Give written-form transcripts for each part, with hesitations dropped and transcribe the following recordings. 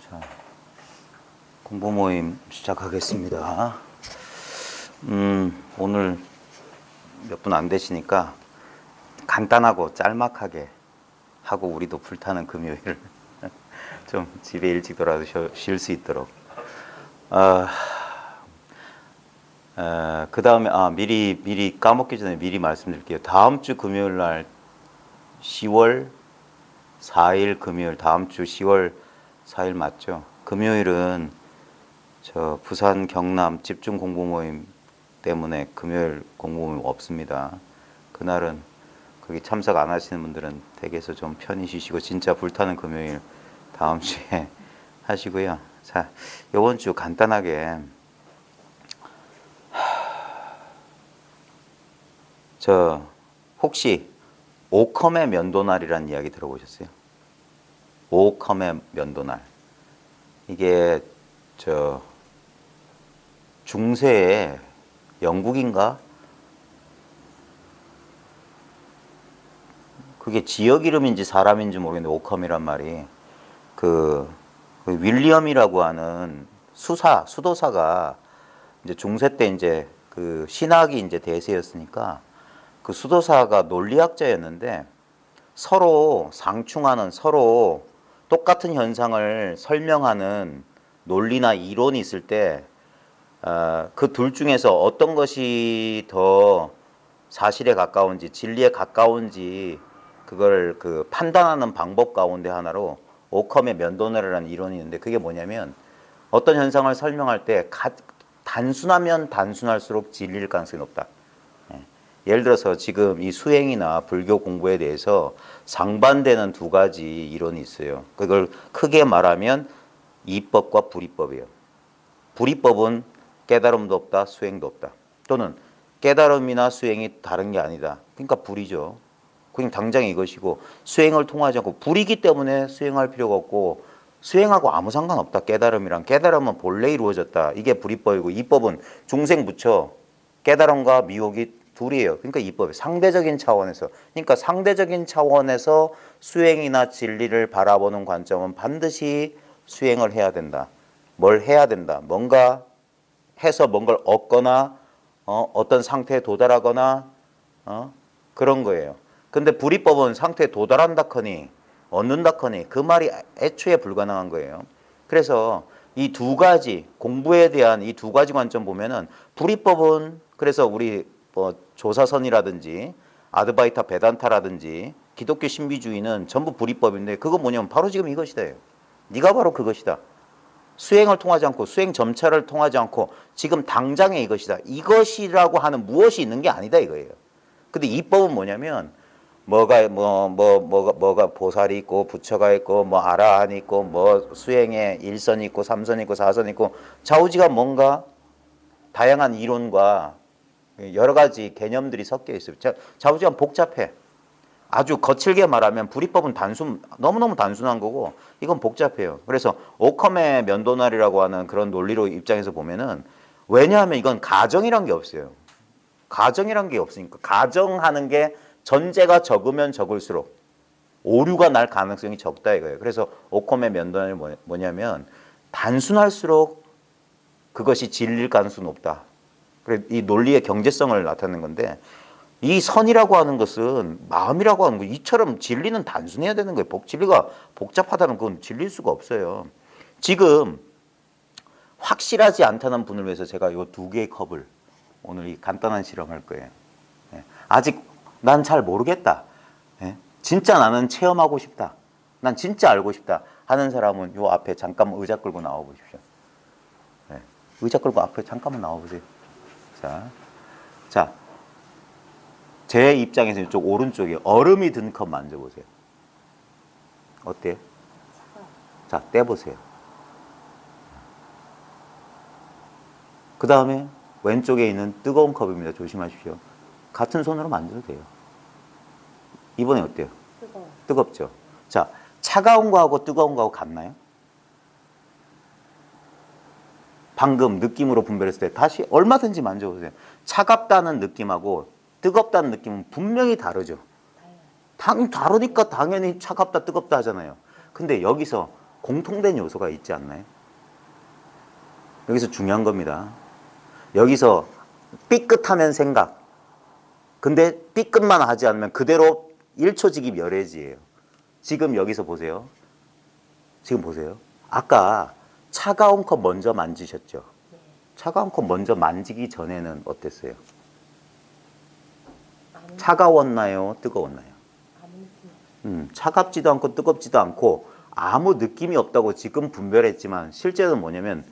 자, 공부 모임 시작하겠습니다. 오늘 몇 분 안 되시니까 간단하고 짤막하게 하고 우리도 불타는 금요일 좀 집에 일찍 돌아서 쉴 수 있도록. 그 다음에 미리 까먹기 전에 미리 말씀드릴게요. 다음 주 금요일 날 10월 4일 금요일, 다음 주 10월 4일 맞죠? 금요일은 저 부산 경남 집중 공부 모임 때문에 금요일 공부 모임 없습니다. 그날은 거기 참석 안 하시는 분들은 댁에서 좀 편히 쉬시고 진짜 불타는 금요일 다음 주에 하시고요. 자, 이번 주 간단하게 저 혹시 오컴의 면도날이라는 이야기 들어보셨어요? 오컴의 면도날. 이게 저 중세에 영국인가? 그게 지역 이름인지 사람인지 모르겠는데 오컴이란 말이 그 윌리엄이라고 하는 수도사가 이제 중세 때 이제 그 신학이 이제 대세였으니까 그 수도사가 논리학자였는데 서로 상충하는 서로 똑같은 현상을 설명하는 논리나 이론이 있을 때 그 둘 중에서 어떤 것이 더 사실에 가까운지 진리에 가까운지 그걸 그 판단하는 방법 가운데 하나로 오컴의 면도날이라는 이론이 있는데 그게 뭐냐면 어떤 현상을 설명할 때 단순하면 단순할수록 진리일 가능성이 높다. 예를 들어서 지금 이 수행이나 불교 공부에 대해서 상반되는 두 가지 이론이 있어요. 그걸 크게 말하면 이법과 불이법이에요. 불이법은 깨달음도 없다, 수행도 없다. 또는 깨달음이나 수행이 다른 게 아니다. 그러니까 불이죠. 그냥 당장 이것이고 수행을 통하지 않고 불이기 때문에 수행할 필요가 없고 수행하고 아무 상관없다. 깨달음이랑 깨달음은 본래 이루어졌다. 이게 불이법이고 이법은 중생부처 깨달음과 미혹이 둘이에요. 그러니까 이법이 상대적인 차원에서 그러니까 상대적인 차원에서 수행이나 진리를 바라보는 관점은 반드시 수행을 해야 된다. 뭘 해야 된다. 뭔가 해서 뭔가를 얻거나 어떤 상태에 도달하거나 그런 거예요. 근데 불이법은 상태에 도달한다커니 얻는다커니 그 말이 애초에 불가능한 거예요. 그래서 이 두 가지 공부에 대한 이 두 가지 관점 보면은 불이법은 그래서 우리 뭐 조사선이라든지 아드바이타 베단타라든지 기독교 신비주의는 전부 불이법인데 그거 뭐냐면 바로 지금 이것이다. 네가 바로 그것이다. 수행을 통하지 않고 수행 점차를 통하지 않고 지금 당장에 이것이다. 이것이라고 하는 무엇이 있는 게 아니다 이거예요. 근데 이법은 뭐냐면 뭐가 보살이 있고 부처가 있고 뭐 아라한이 있고 뭐 수행에 1선이 있고 3선이 있고 4선이 있고 좌우지가 뭔가 다양한 이론과 여러 가지 개념들이 섞여 있어요. 좌우지가 복잡해. 아주 거칠게 말하면 불이법은 너무너무 단순한 거고 이건 복잡해요. 그래서 오컴의 면도날이라고 하는 그런 논리로 입장에서 보면은 왜냐하면 이건 가정이란 게 없어요. 가정이란 게 없으니까 가정하는 게 전제가 적으면 적을수록 오류가 날 가능성이 적다 이거예요. 그래서 오컴의 면도날이 뭐냐면 단순할수록 그것이 진리일 가능성이 높다. 그래 이 논리의 경제성을 나타내는 건데 이 선이라고 하는 것은 마음이라고 하는 거 이처럼 진리는 단순해야 되는 거예요. 진리가 복잡하다는 건 진리일 수가 없어요. 지금 확실하지 않다는 분을 위해서 제가 이 두 개의 컵을 오늘 이 간단한 실험할 거예요. 아직 난 잘 모르겠다. 진짜 나는 체험하고 싶다. 난 진짜 알고 싶다 하는 사람은 요 앞에 잠깐 의자 끌고 나와 보십시오. 의자 끌고 앞에 잠깐만 나와 보세요. 자. 제 입장에서 이쪽 오른쪽에 얼음이 든 컵 만져보세요. 어때요? 자, 떼보세요. 그 다음에 왼쪽에 있는 뜨거운 컵입니다. 조심하십시오. 같은 손으로 만져도 돼요. 이번에 어때요? 뜨겁죠? 자, 차가운 거하고 뜨거운 거하고 같나요? 방금 느낌으로 분별했을 때 다시 얼마든지 만져보세요. 차갑다는 느낌하고 뜨겁다는 느낌은 분명히 다르죠. 다르니까 당연히 차갑다 뜨겁다 하잖아요. 근데 여기서 공통된 요소가 있지 않나요? 여기서 중요한 겁니다. 여기서 삐끗하면 생각. 근데 삐끗만 하지 않으면 그대로 1초직이 멸해지예요. 지금 여기서 보세요. 지금 보세요. 아까 차가운 컵 먼저 만지셨죠? 차가운 컵 먼저 만지기 전에는 어땠어요? 차가웠나요? 뜨거웠나요? 차갑지도 않고 뜨겁지도 않고 아무 느낌이 없다고 지금 분별했지만 실제는 뭐냐면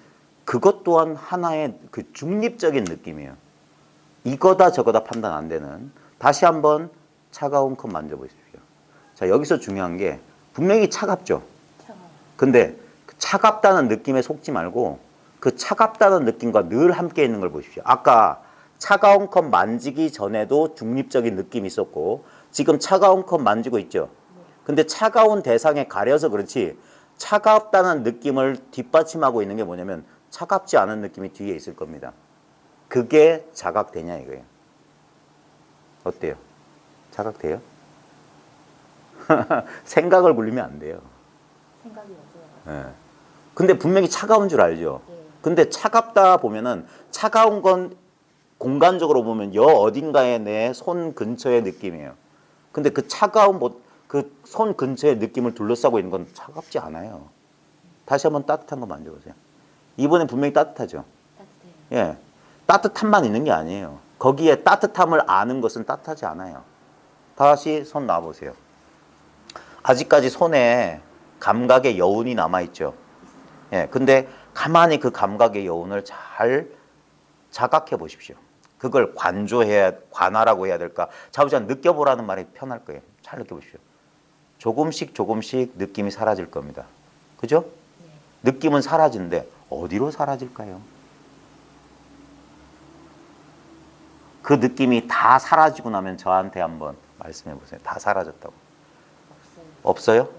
그것 또한 하나의 그 중립적인 느낌이에요. 이거다 저거다 판단 안 되는. 다시 한번 차가운 컵 만져보십시오. 자, 여기서 중요한 게 분명히 차갑죠. 근데 그 차갑다는 느낌에 속지 말고 그 차갑다는 느낌과 늘 함께 있는 걸 보십시오. 아까 차가운 컵 만지기 전에도 중립적인 느낌이 있었고 지금 차가운 컵 만지고 있죠. 근데 차가운 대상에 가려서 그렇지 차갑다는 느낌을 뒷받침하고 있는 게 뭐냐면 차갑지 않은 느낌이 뒤에 있을 겁니다. 그게 자각되냐 이거예요. 어때요? 자각돼요? 생각을 굴리면 안 돼요. 생각이 없어요. 예. 근데 분명히 차가운 줄 알죠. 예. 근데 차갑다 보면은 차가운 건 공간적으로 보면 여 어딘가에 내 손 근처의 느낌이에요. 근데 그 차가운 그 손 근처의 느낌을 둘러싸고 있는 건 차갑지 않아요. 다시 한번 따뜻한 거 만져보세요. 이번엔 분명히 따뜻하죠. 따뜻해요. 예. 따뜻함만 있는 게 아니에요. 거기에 따뜻함을 아는 것은 따뜻하지 않아요. 다시 손 놔보세요. 아직까지 손에 감각의 여운이 남아있죠. 예. 근데 가만히 그 감각의 여운을 잘 자각해 보십시오. 그걸 관하라고 해야 될까? 자우지간 느껴보라는 말이 편할 거예요. 잘 느껴보십시오. 조금씩 조금씩 느낌이 사라질 겁니다. 그죠? 네. 느낌은 사라지는데 어디로 사라질까요? 그 느낌이 다 사라지고 나면 저한테 한번 말씀해 보세요. 다 사라졌다고. 없어요. 없어요? 네.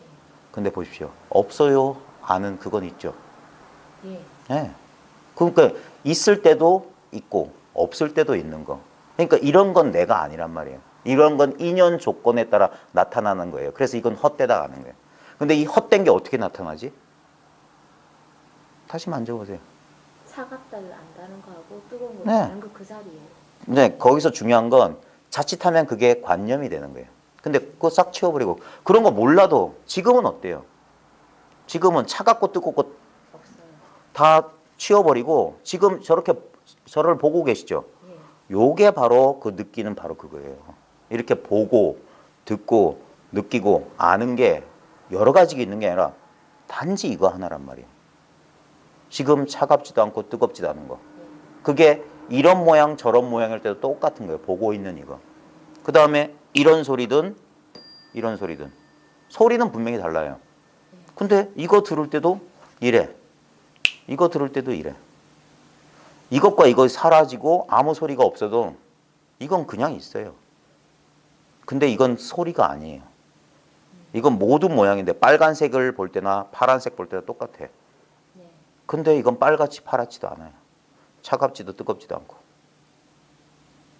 근데 보십시오. 없어요. 아는 그건 있죠. 예. 예. 그러니까 있을 때도 있고 없을 때도 있는 거. 그러니까 이런 건 내가 아니란 말이에요. 이런 건 인연 조건에 따라 나타나는 거예요. 그래서 이건 헛되다 가는 거예요. 근데 이 헛된 게 어떻게 나타나지? 다시 만져보세요. 차갑다를 안다는 거하고 뜨거운 거 네. 다른 거 그 자리예요. 근데 거기서 중요한 건 자칫하면 그게 관념이 되는 거예요. 근데 그거 싹 치워버리고 그런 거 몰라도 지금은 어때요? 지금은 차갑고 뜨겁고 없어요. 다 치워버리고 지금 저렇게 저를 보고 계시죠? 예. 요게 바로 그 느끼는 바로 그거예요. 이렇게 보고 듣고 느끼고 아는 게 여러 가지가 있는 게 아니라 단지 이거 하나란 말이에요. 지금 차갑지도 않고 뜨겁지도 않은 거. 그게 이런 모양 저런 모양일 때도 똑같은 거예요. 보고 있는 이거. 그 다음에 이런 소리든 이런 소리든 소리는 분명히 달라요. 근데 이거 들을 때도 이래. 이거 들을 때도 이래. 이것과 이것이 사라지고 아무 소리가 없어도 이건 그냥 있어요. 근데 이건 소리가 아니에요. 이건 모든 모양인데 빨간색을 볼 때나 파란색 볼 때나 똑같아. 네. 근데 이건 빨갛지 파랗지도 않아요. 차갑지도 뜨겁지도 않고.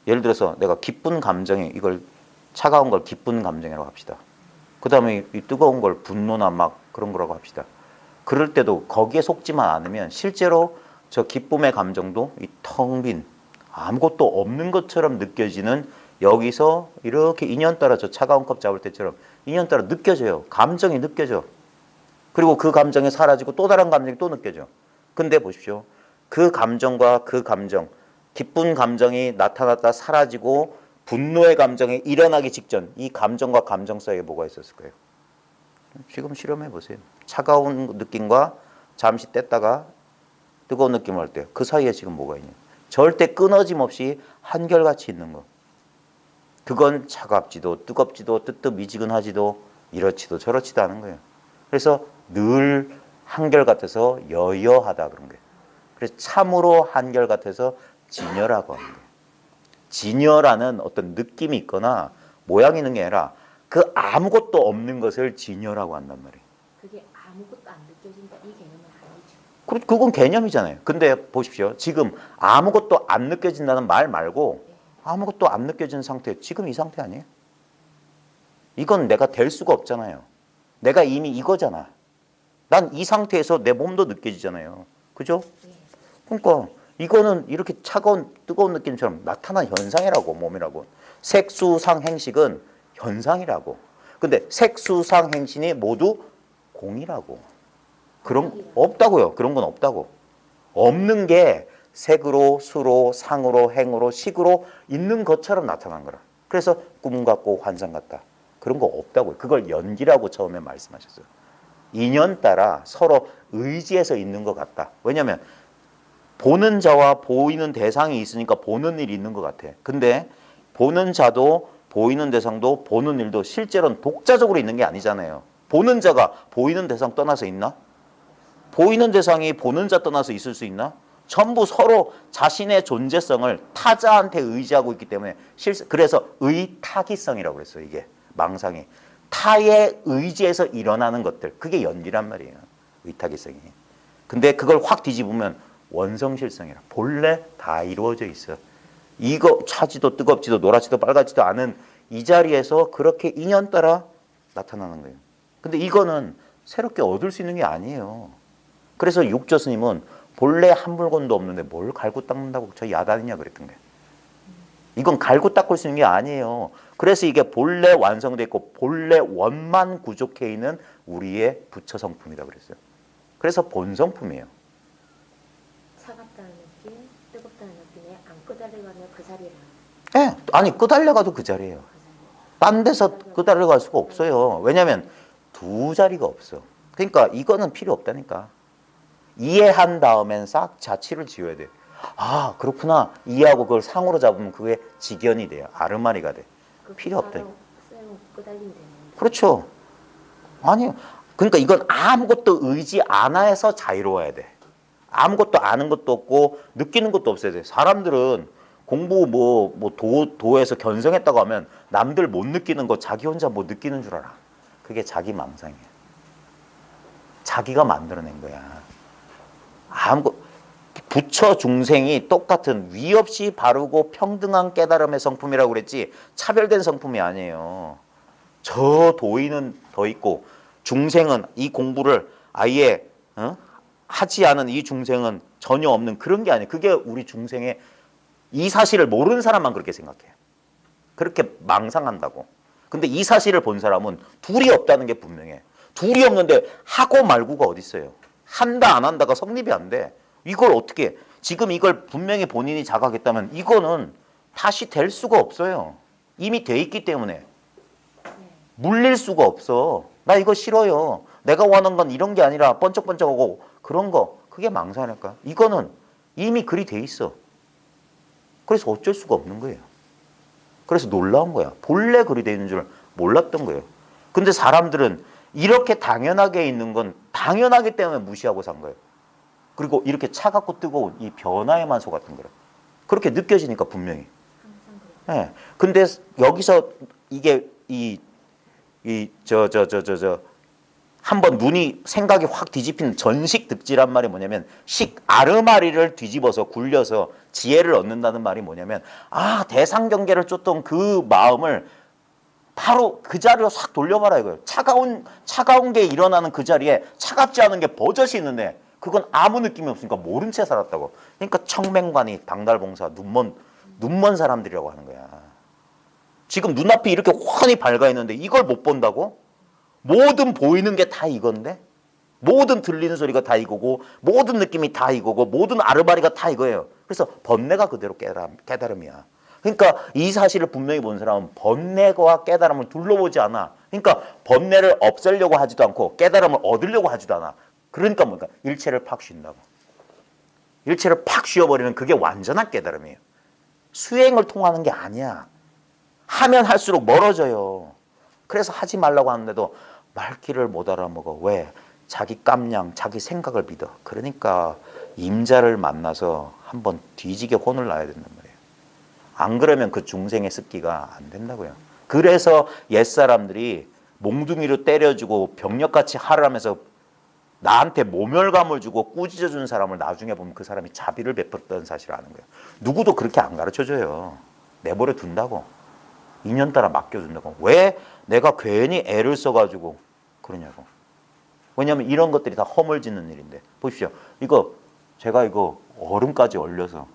예를 들어서 내가 기쁜 감정이 이걸 차가운 걸 기쁜 감정이라고 합시다. 그 다음에 이 뜨거운 걸 분노나 막 그런 거라고 합시다. 그럴 때도 거기에 속지만 않으면 실제로 저 기쁨의 감정도 이 텅 빈 아무것도 없는 것처럼 느껴지는 여기서 이렇게 인연따라 저 차가운 컵 잡을 때처럼 인연따라 느껴져요. 감정이 느껴져. 그리고 그 감정이 사라지고 또 다른 감정이 또 느껴져. 근데 보십시오. 그 감정과 그 감정, 기쁜 감정이 나타났다 사라지고 분노의 감정이 일어나기 직전 이 감정과 감정 사이에 뭐가 있었을 거예요? 지금 실험해 보세요. 차가운 느낌과 잠시 뗐다가 뜨거운 느낌을 할 때 그 사이에 지금 뭐가 있냐? 절대 끊어짐 없이 한결같이 있는 거. 그건 차갑지도 뜨겁지도 뜨뜻미지근하지도 이렇지도 저렇지도 않은 거예요. 그래서 늘 한결같아서 여여하다 그런 거예요. 그래서 참으로 한결같아서 진여라고 하는 거예요. 진여라는 어떤 느낌이 있거나 모양이 있는 게 아니라 그 아무것도 없는 것을 진여라고 한단 말이에요. 그게 아무것도 안 느껴진다 이 개념은 아니죠. 그건 개념이잖아요. 근데 보십시오. 지금 아무것도 안 느껴진다는 말 말고 아무것도 안 느껴지는 상태, 지금 이 상태 아니에요? 이건 내가 될 수가 없잖아요. 내가 이미 이거잖아. 난 이 상태에서 내 몸도 느껴지잖아요. 그죠? 예. 그러니까 이거는 이렇게 차가운 뜨거운 느낌처럼 나타난 현상이라고 몸이라고. 색수상 행식은 현상이라고. 근데 색수상 행신이 모두 공이라고. 그런 없다고요. 그런 건 없다고. 없는 게 색으로 수로 상으로 행으로 식으로 있는 것처럼 나타난 거라. 그래서 꿈 같고 환상 같다. 그런 거 없다고요. 그걸 연기라고 처음에 말씀하셨어요. 인연 따라 서로 의지해서 있는 것 같다. 왜냐하면 보는 자와 보이는 대상이 있으니까 보는 일이 있는 것 같아. 근데 보는 자도 보이는 대상도 보는 일도 실제로는 독자적으로 있는 게 아니잖아요. 보는 자가 보이는 대상 떠나서 있나? 보이는 대상이 보는 자 떠나서 있을 수 있나? 전부 서로 자신의 존재성을 타자한테 의지하고 있기 때문에 그래서 의타기성이라고 그랬어요. 이게 망상이. 타의 의지에서 일어나는 것들. 그게 연기란 말이에요. 의타기성이. 근데 그걸 확 뒤집으면 원성실성이라. 본래 다 이루어져 있어. 이거 차지도 뜨겁지도 노랗지도 빨갛지도 않은 이 자리에서 그렇게 인연 따라 나타나는 거예요. 근데 이거는 새롭게 얻을 수 있는 게 아니에요. 그래서 육조 스님은 본래 한 물건도 없는데 뭘 갈고 닦는다고 저 야단이냐 그랬던 거예요. 이건 갈고 닦을 수 있는 게 아니에요. 그래서 이게 본래 완성되어 있고 본래 원만 구족해 있는 우리의 부처 성품이다 그랬어요. 그래서 본성품이에요. 차갑다는 느낌, 뜨겁다는 느낌에 안 끄달려가면 그 자리라. 예, 아니 끄달려가도 그 자리예요. 딴 데서 끄달려갈 수가 없어요. 왜냐하면 두 자리가 없어. 그러니까 이거는 필요 없다니까. 이해한 다음엔 싹 자취를 지어야 돼. 아 그렇구나. 이해하고 그걸 상으로 잡으면 그게 직연이 돼요. 아르마리가 돼. 필요 없다. 끄달리면 되는. 그렇죠. 아니요. 그러니까 이건 아무것도 의지 안 해서 자유로워야 돼. 아무것도 아는 것도 없고 느끼는 것도 없어야 돼. 사람들은 공부 도에서 견성했다고 하면 남들 못 느끼는 거 자기 혼자 뭐 느끼는 줄 알아. 그게 자기 망상이야. 자기가 만들어낸 거야. 부처 중생이 똑같은 위 없이 바르고 평등한 깨달음의 성품이라고 그랬지 차별된 성품이 아니에요. 저 도인은 더 있고 중생은 이 공부를 아예 하지 않은 이 중생은 전혀 없는 그런 게 아니에요. 그게 우리 중생의 이 사실을 모르는 사람만 그렇게 생각해요. 그렇게 망상한다고. 근데 이 사실을 본 사람은 둘이 없다는 게 분명해. 둘이 없는데 하고 말고가 어디 있어요. 한다 안 한다가 성립이 안 돼. 이걸 어떻게 해? 지금 이걸 분명히 본인이 자각했다면 이거는 다시 될 수가 없어요. 이미 돼 있기 때문에. 물릴 수가 없어. 나 이거 싫어요. 내가 원하는 건 이런 게 아니라 번쩍번쩍하고 그런 거. 그게 망상이니까. 이거는 이미 글이 돼 있어. 그래서 어쩔 수가 없는 거예요. 그래서 놀라운 거야. 본래 글이 돼 있는 줄 몰랐던 거예요. 근데 사람들은 이렇게 당연하게 있는 건 당연하기 때문에 무시하고 산 거예요. 그리고 이렇게 차갑고 뜨거운 이 변화에만 속았던 거예요. 그렇게 느껴지니까 분명히. 예. 근데 여기서 이게 한번 눈이 생각이 확 뒤집힌 전식 득지란 말이 뭐냐면 아르마리를 뒤집어서 굴려서 지혜를 얻는다는 말이 뭐냐면 대상 경계를 쫓던 그 마음을 바로 그 자리로 싹 돌려봐라 이거예요. 차가운 게 일어나는 그 자리에 차갑지 않은 게 버젓이 있는데 그건 아무 느낌이 없으니까 모른 채 살았다고. 그러니까 청맹관이 방달봉사 눈먼 사람들이라고 하는 거야. 지금 눈앞이 이렇게 훤히 밝아 있는데 이걸 못 본다고? 모든 보이는 게 다 이건데? 모든 들리는 소리가 다 이거고 모든 느낌이 다 이거고 모든 아르바리가 다 이거예요. 그래서 번뇌가 그대로 깨달음이야. 그러니까 이 사실을 분명히 본 사람은 번뇌와 깨달음을 둘러보지 않아. 그러니까 번뇌를 없애려고 하지도 않고 깨달음을 얻으려고 하지도 않아. 그러니까 뭔가 일체를 팍 쉰다고. 일체를 팍 쉬어버리는 그게 완전한 깨달음이에요. 수행을 통하는 게 아니야. 하면 할수록 멀어져요. 그래서 하지 말라고 하는데도 말귀를 못 알아먹어. 왜? 자기 깜냥, 자기 생각을 믿어. 그러니까 임자를 만나서 한번 뒤지게 혼을 놔야 된단 말이에요. 안 그러면 그 중생의 습기가 안 된다고요. 그래서 옛사람들이 몽둥이로 때려주고 병력같이 하라면서 나한테 모멸감을 주고 꾸짖어준 사람을 나중에 보면 그 사람이 자비를 베풀었다는 사실을 아는 거예요. 누구도 그렇게 안 가르쳐줘요. 내버려 둔다고. 인연 따라 맡겨둔다고. 왜 내가 괜히 애를 써가지고 그러냐고. 왜냐하면 이런 것들이 다 허물짓는 일인데. 보십시오. 제가 이거 얼음까지 얼려서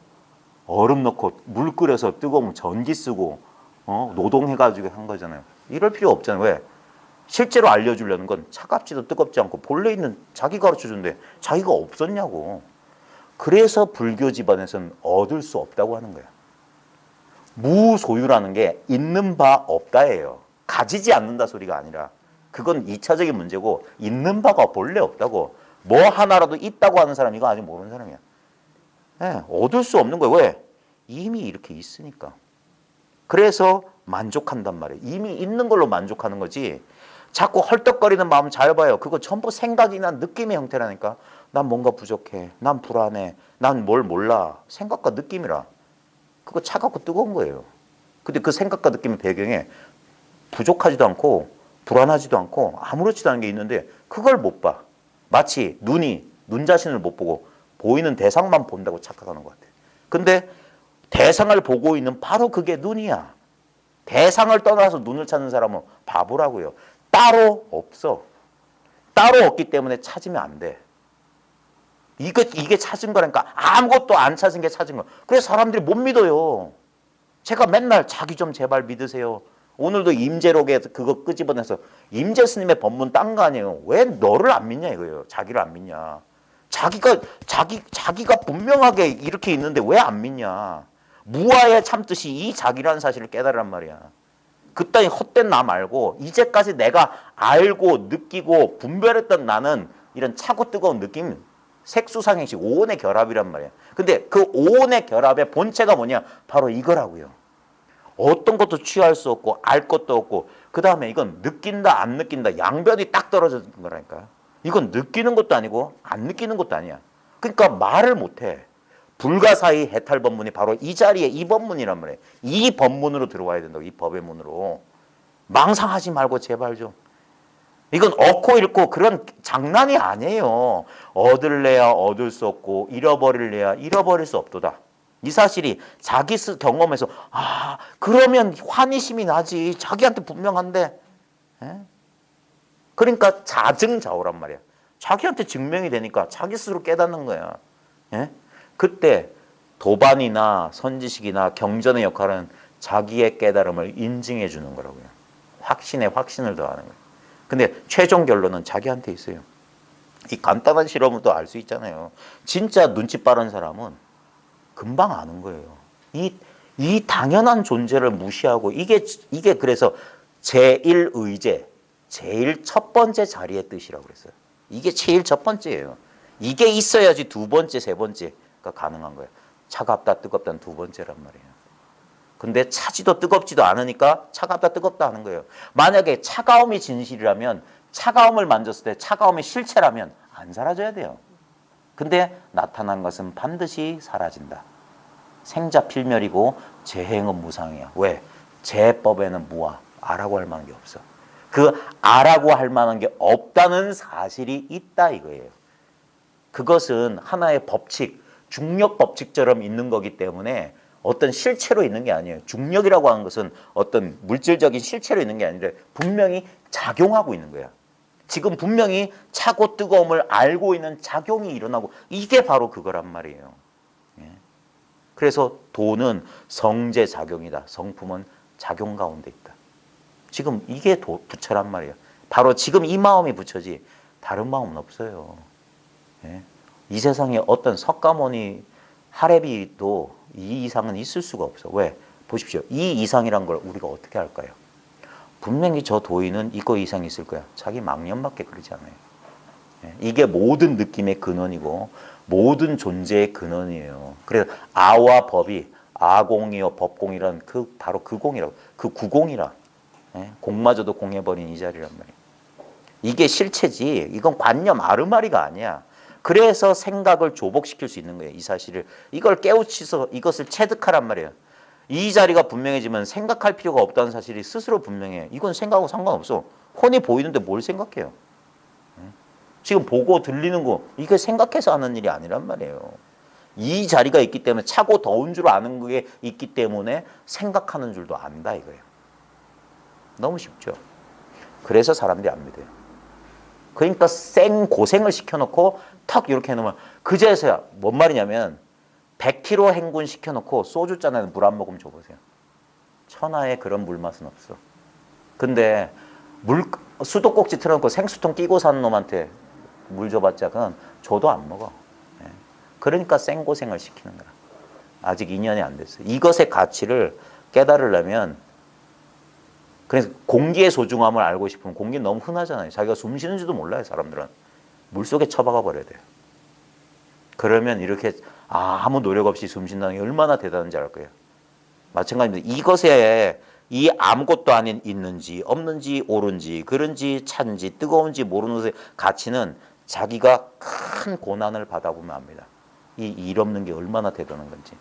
얼음 넣고 물 끓여서 뜨거우면 전기 쓰고 노동해가지고 한 거잖아요. 이럴 필요 없잖아요. 왜? 실제로 알려주려는 건 차갑지도 뜨겁지 않고 본래 있는 자기 가르쳐준데 자기가 없었냐고. 그래서 불교 집안에서는 얻을 수 없다고 하는 거야. 무소유라는 게 있는 바 없다예요. 가지지 않는다 소리가 아니라 그건 2차적인 문제고 있는 바가 본래 없다고. 뭐 하나라도 있다고 하는 사람 이거 아직 모르는 사람이야. 네, 얻을 수 없는 거예요. 왜? 이미 이렇게 있으니까. 그래서 만족한단 말이에요. 이미 있는 걸로 만족하는 거지. 자꾸 헐떡거리는 마음 잘 봐요. 그거 전부 생각이나 느낌의 형태라니까. 난 뭔가 부족해. 난 불안해. 난 뭘 몰라. 생각과 느낌이라. 그거 차갑고 뜨거운 거예요. 근데 그 생각과 느낌의 배경에 부족하지도 않고 불안하지도 않고 아무렇지도 않은 게 있는데 그걸 못 봐. 마치 눈 자신을 못 보고 보이는 대상만 본다고 착각하는 것 같아요. 근데 대상을 보고 있는 바로 그게 눈이야. 대상을 떠나서 눈을 찾는 사람은 바보라고요. 따로 없어. 따로 없기 때문에 찾으면 안 돼. 이게 찾은 거라니까. 아무것도 안 찾은 게 찾은 거. 그래서 사람들이 못 믿어요. 제가 맨날 자기 좀 제발 믿으세요. 오늘도 임재록에 그거 끄집어내서 임재 스님의 법문 딴 거 아니에요. 왜 너를 안 믿냐 이거예요. 자기를 안 믿냐. 자기가 분명하게 이렇게 있는데 왜 안 믿냐. 무아의 참뜻이 이 자기라는 사실을 깨달으란 말이야. 그따위 헛된 나 말고 이제까지 내가 알고 느끼고 분별했던 나는 이런 차고 뜨거운 느낌, 색수상행식 오온의 결합이란 말이야. 근데 그 오온의 결합의 본체가 뭐냐? 바로 이거라고요. 어떤 것도 취할 수 없고 알 것도 없고 그 다음에 이건 느낀다 안 느낀다 양변이 딱 떨어지는 거라니까. 이건 느끼는 것도 아니고 안 느끼는 것도 아니야. 그러니까 말을 못해. 불가사의 해탈 법문이 바로 이 자리에 이 법문이란 말이에요. 이 법문으로 들어와야 된다고. 이 법의 문으로. 망상하지 말고 제발 좀. 이건 얻고 잃고 그런 장난이 아니에요. 얻을래야 얻을 수 없고 잃어버릴래야 잃어버릴 수 없도다. 이 사실이 자기 경험에서 그러면 환희심이 나지. 자기한테 분명한데. 에? 그러니까 자증자오란 말이야. 자기한테 증명이 되니까 자기 스스로 깨닫는 거야. 에? 그때 도반이나 선지식이나 경전의 역할은 자기의 깨달음을 인증해 주는 거라고요. 확신에 확신을 더하는 거예요. 근데 최종 결론은 자기한테 있어요. 이 간단한 실험도 알 수 있잖아요. 진짜 눈치 빠른 사람은 금방 아는 거예요. 이 당연한 존재를 무시하고 이게 그래서 제1의제, 제일 첫 번째 자리의 뜻이라고 그랬어요. 이게 제일 첫 번째예요. 이게 있어야지 두 번째, 세 번째가 가능한 거예요. 차갑다, 뜨겁다는 두 번째란 말이에요. 근데 차지도 뜨겁지도 않으니까 차갑다, 뜨겁다 하는 거예요. 만약에 차가움이 진실이라면 차가움을 만졌을 때 차가움이 실체라면 안 사라져야 돼요. 근데 나타난 것은 반드시 사라진다. 생자 필멸이고 재행은 무상이야. 왜? 제법에는 무아, 아라고 할 만한 게 없어. 그 아라고 할 만한 게 없다는 사실이 있다 이거예요. 그것은 하나의 법칙, 중력 법칙처럼 있는 거기 때문에 어떤 실체로 있는 게 아니에요. 중력이라고 하는 것은 어떤 물질적인 실체로 있는 게 아니라 분명히 작용하고 있는 거야. 지금 분명히 차고 뜨거움을 알고 있는 작용이 일어나고 이게 바로 그거란 말이에요. 그래서 도는 성제작용이다. 성품은 작용 가운데 있다. 지금 이게 부처란 말이에요. 바로 지금 이 마음이 부처지 다른 마음은 없어요. 이 세상에 어떤 석가모니 하레비도 이 이상은 있을 수가 없어. 왜? 보십시오. 이 이상이란 걸 우리가 어떻게 할까요? 분명히 저 도인은 이거 이상이 있을 거야. 자기 망념밖에 그러지 않아요. 이게 모든 느낌의 근원이고 모든 존재의 근원이에요. 그래서 아와 법이 아공이요 법공이란 바로 그 공이라고. 그 구공이라. 공마저도 공해버린 이 자리란 말이에요. 이게 실체지. 이건 관념 아르마리가 아니야. 그래서 생각을 조복시킬 수 있는 거예요. 이 사실을. 이걸 깨우치서 이것을 체득하란 말이에요. 이 자리가 분명해지면 생각할 필요가 없다는 사실이 스스로 분명해. 이건 생각하고 상관없어. 훤히 보이는데 뭘 생각해요. 지금 보고 들리는 거 이게 생각해서 하는 일이 아니란 말이에요. 이 자리가 있기 때문에 차고 더운 줄 아는 게 있기 때문에 생각하는 줄도 안다 이거예요. 너무 쉽죠. 그래서 사람들이 안 믿어요. 그러니까 생 고생을 시켜놓고 턱 이렇게 해놓으면 그제서야 뭔 말이냐면 100kg 행군 시켜놓고 소주잔에 물 한 모금 줘보세요. 천하에 그런 물맛은 없어. 근데 수도꼭지 틀어놓고 생수통 끼고 사는 놈한테 물 줘봤자 그건 줘도 안 먹어. 예. 그러니까 생고생을 시키는 거야. 아직 2년이 안 됐어요. 이것의 가치를 깨달으려면 그래서 공기의 소중함을 알고 싶으면 공기는 너무 흔하잖아요. 자기가 숨 쉬는지도 몰라요. 사람들은. 물속에 처박아 버려야 돼요. 그러면 이렇게 아무 노력 없이 숨 쉰다는 게 얼마나 대단한지 알 거예요. 마찬가지입니다. 이것에 이 아무것도 아닌 있는지 없는지 옳은지 그런지 찬지 뜨거운지 모르는 것의 가치는 자기가 큰 고난을 받아보면 압니다. 이 일 없는 게 얼마나 대단한 건지.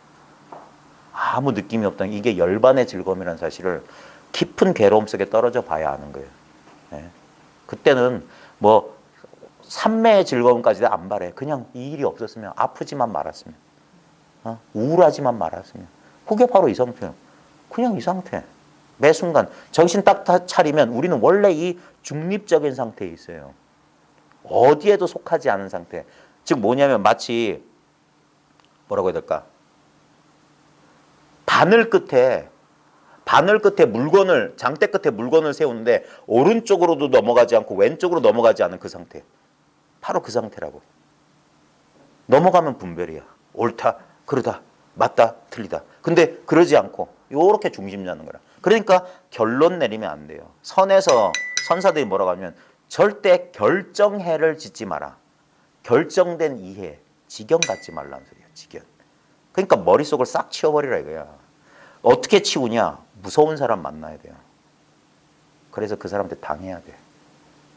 아무 느낌이 없다는 이게 열반의 즐거움이라는 사실을 깊은 괴로움 속에 떨어져 봐야 아는 거예요. 예. 그때는 뭐 삼매의 즐거움까지도 안 바래. 그냥 이 일이 없었으면 아프지만 말았으면 우울하지만 말았으면 그게 바로 이 상태예요. 그냥 이 상태. 매 순간 정신 딱 차리면 우리는 원래 이 중립적인 상태에 있어요. 어디에도 속하지 않은 상태. 즉 뭐냐면 마치 뭐라고 해야 될까? 바늘 끝에 물건을 장대 끝에 물건을 세우는데 오른쪽으로도 넘어가지 않고 왼쪽으로 넘어가지 않은 그 상태. 바로 그 상태라고. 넘어가면 분별이야. 옳다, 그러다, 맞다, 틀리다. 근데 그러지 않고 요렇게 중심 잡는 거라. 그러니까 결론 내리면 안 돼요. 선에서 선사들이 뭐라고 하면 절대 결정해를 짓지 마라. 결정된 이해, 지경 갖지 말라는 소리야. 지경. 그러니까 머릿속을 싹 치워버리라 이거야. 어떻게 치우냐? 무서운 사람 만나야 돼요. 그래서 그 사람한테 당해야 돼.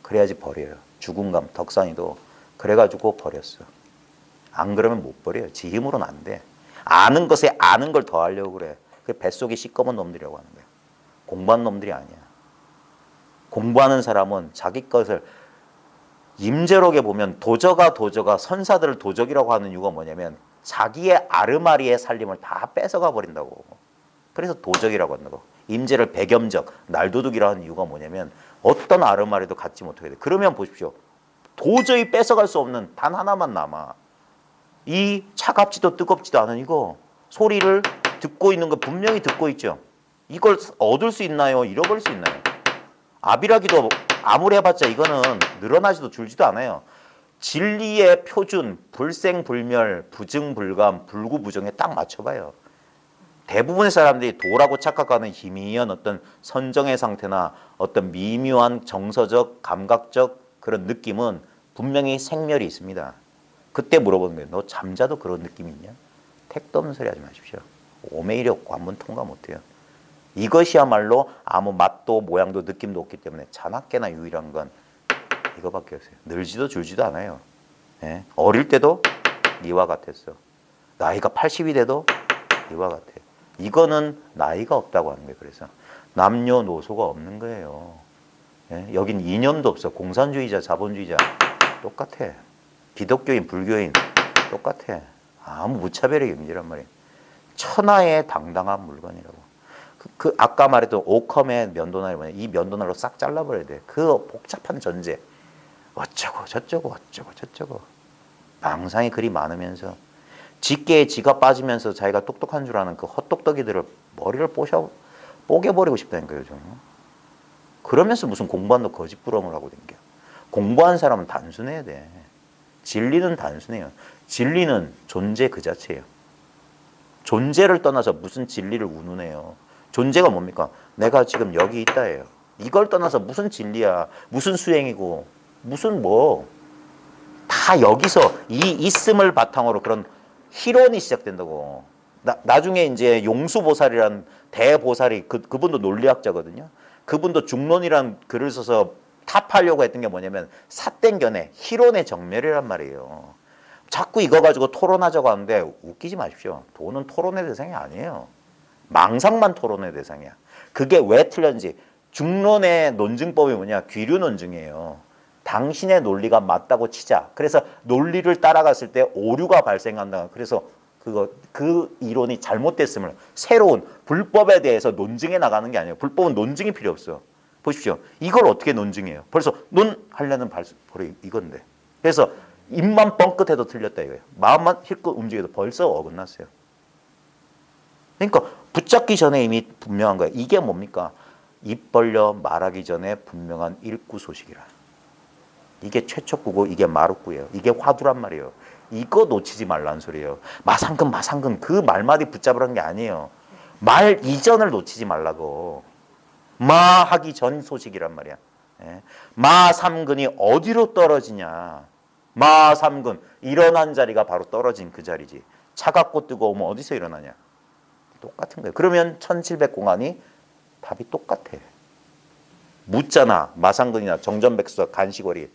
그래야지 버려요. 죽음감, 덕산이도 그래가지고 버렸어. 안 그러면 못 버려요. 지 힘으로는 안 돼. 아는 것에 아는 걸 더하려고 그래. 그 뱃속이 시꺼먼 놈들이라고 하는 거야. 공부하는 놈들이 아니야. 공부하는 사람은 자기 것을 임재록에 보면 도저가 선사들을 도적이라고 하는 이유가 뭐냐면 자기의 아르마리의 살림을 다 뺏어가 버린다고. 그래서 도적이라고 한다고. 임재를 배겸적, 날도둑이라고 하는 이유가 뭐냐면 어떤 아르마리도 갖지 못하게 돼. 그러면 보십시오. 도저히 뺏어갈 수 없는 단 하나만 남아. 이 차갑지도 뜨겁지도 않은 이거 소리를 듣고 있는 거 분명히 듣고 있죠. 이걸 얻을 수 있나요? 잃어버릴 수 있나요? 아비라기도 아무리 해봤자 이거는 늘어나지도 줄지도 않아요. 진리의 표준, 불생불멸, 부증불감, 불구부정에 딱 맞춰봐요. 대부분의 사람들이 도라고 착각하는 희미한 어떤 선정의 상태나 어떤 미묘한 정서적, 감각적 그런 느낌은 분명히 생멸이 있습니다. 그때 물어보는 거예요. 너 잠자도 그런 느낌 있냐? 택도 없는 소리 하지 마십시오. 오매이력 관문 통과 못해요. 이것이야말로 아무 맛도 모양도 느낌도 없기 때문에 자나깨나 유일한 건 이거밖에 없어요. 늘지도 줄지도 않아요. 예? 어릴 때도 이와 같았어. 나이가 80이 돼도 이와 같아. 이거는 나이가 없다고 하는 거예요. 그래서 남녀노소가 없는 거예요. 예? 여긴 이념도 없어. 공산주의자, 자본주의자 똑같아. 기독교인, 불교인 똑같아. 아무 무차별의 경지란 말이에요. 천하의 당당한 물건이라고. 그 아까 말했던 오컴의 면도날이 뭐냐. 이 면도날로 싹 잘라버려야 돼. 그 복잡한 전제. 어쩌고 저쩌고 어쩌고 저쩌고. 망상이 그리 많으면서 쥐깨에 쥐가 빠지면서 자기가 똑똑한 줄 아는 그 헛똑똑이들을 머리를 뽀개버리고 싶다니까 요즘. 그러면서 무슨 공부한다고 거짓부렁을 하고 댕겨. 공부한 사람은 단순해야 돼. 진리는 단순해요. 진리는 존재 그 자체예요. 존재를 떠나서 무슨 진리를 운운해요. 존재가 뭡니까? 내가 지금 여기 있다예요. 이걸 떠나서 무슨 진리야. 무슨 수행이고 무슨 뭐. 다 여기서 이 있음을 바탕으로 그런 희론이 시작된다고. 나중에 이제 용수보살이란 대보살이 그분도 논리학자거든요. 그분도 중론이란 글을 써서 타파하려고 했던 게 뭐냐면 사땡견의 희론의 정멸이란 말이에요. 자꾸 이거 가지고 토론하자고 하는데 웃기지 마십시오. 돈은 토론의 대상이 아니에요. 망상만 토론의 대상이야. 그게 왜 틀렸는지. 중론의 논증법이 뭐냐? 귀류 논증이에요. 당신의 논리가 맞다고 치자. 그래서 논리를 따라갔을 때 오류가 발생한다. 그래서 그 이론이 잘못됐음을 새로운 불법에 대해서 논증해 나가는 게 아니에요. 불법은 논증이 필요 없어. 보십시오. 이걸 어떻게 논증해요? 벌써 논하려는 바로 이건데. 그래서 입만 뻥끗해도 틀렸다 이거예요. 마음만 힐끗 움직여도 벌써 어긋났어요. 그러니까 붙잡기 전에 이미 분명한 거예요. 이게 뭡니까? 입 벌려 말하기 전에 분명한 일구소식이라. 이게 최척구고 이게 마룻구예요. 이게 화두란 말이에요. 이거 놓치지 말라는 소리예요. 마상근 그 말마디 붙잡으라는 게 아니에요. 말 이전을 놓치지 말라고. 마하기 전 소식이란 말이야. 예. 마삼근이 어디로 떨어지냐. 마삼근 일어난 자리가 바로 떨어진 그 자리지. 차갑고 뜨거우면 어디서 일어나냐. 똑같은 거예요. 그러면 1700공안이 답이 똑같아. 묻잖아. 마상근이나 정전백서 간시거리.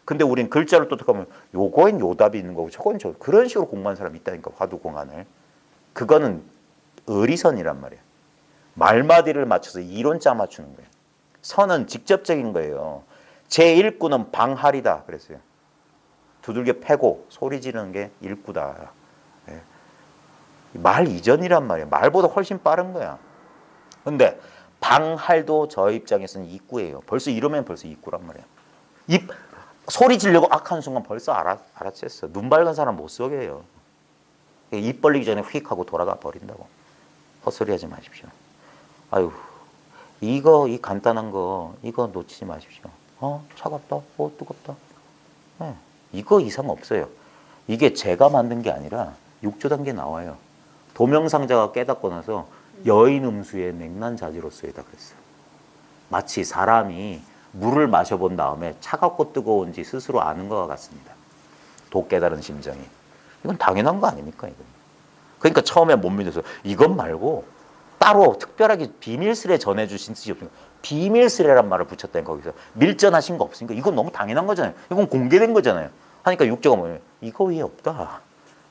근데 우린 글자로 또 어떻게 하면 요거엔 요 답이 있는 거고 저건 저 그런 식으로 공부한 사람이 있다니까. 화두공안을. 그거는 의리선이란 말이야. 말마디를 맞춰서 이론자 맞추는 거예요. 선은 직접적인 거예요. 제1구는 방할이다 그랬어요. 두들겨 패고 소리 지르는 게 일구다. 예. 말 이전이란 말이에요. 말보다 훨씬 빠른 거야. 근데 방할도 저 입장에서는 입구예요. 벌써 이러면 벌써 입구란 말이야. 소리 지르려고 악하는 순간 벌써 알아챘어. 눈 밝은 사람 못 속여요. 입 벌리기 전에 휙 하고 돌아가 버린다고. 헛소리 하지 마십시오. 아유, 이 간단한 거, 이거 놓치지 마십시오. 차갑다. 뜨겁다. 네, 이거 이상 없어요. 이게 제가 만든 게 아니라 6조 단계 나와요. 도명상자가 깨닫고 나서 여인 음수의 맹난자지로서이다 그랬어요. 마치 사람이 물을 마셔본 다음에 차갑고 뜨거운지 스스로 아는 것과 같습니다. 도 깨달은 심정이. 이건 당연한 거 아닙니까? 이건. 그러니까 처음에 못 믿어서 이것 말고 따로 특별하게 비밀스레 전해주신 뜻이 없으니까 비밀스레란 말을 붙였다니까 거기서 밀전하신 거 없으니까 이건 너무 당연한 거잖아요. 이건 공개된 거잖아요. 하니까 육조가 뭐예요? 이거 위에 없다.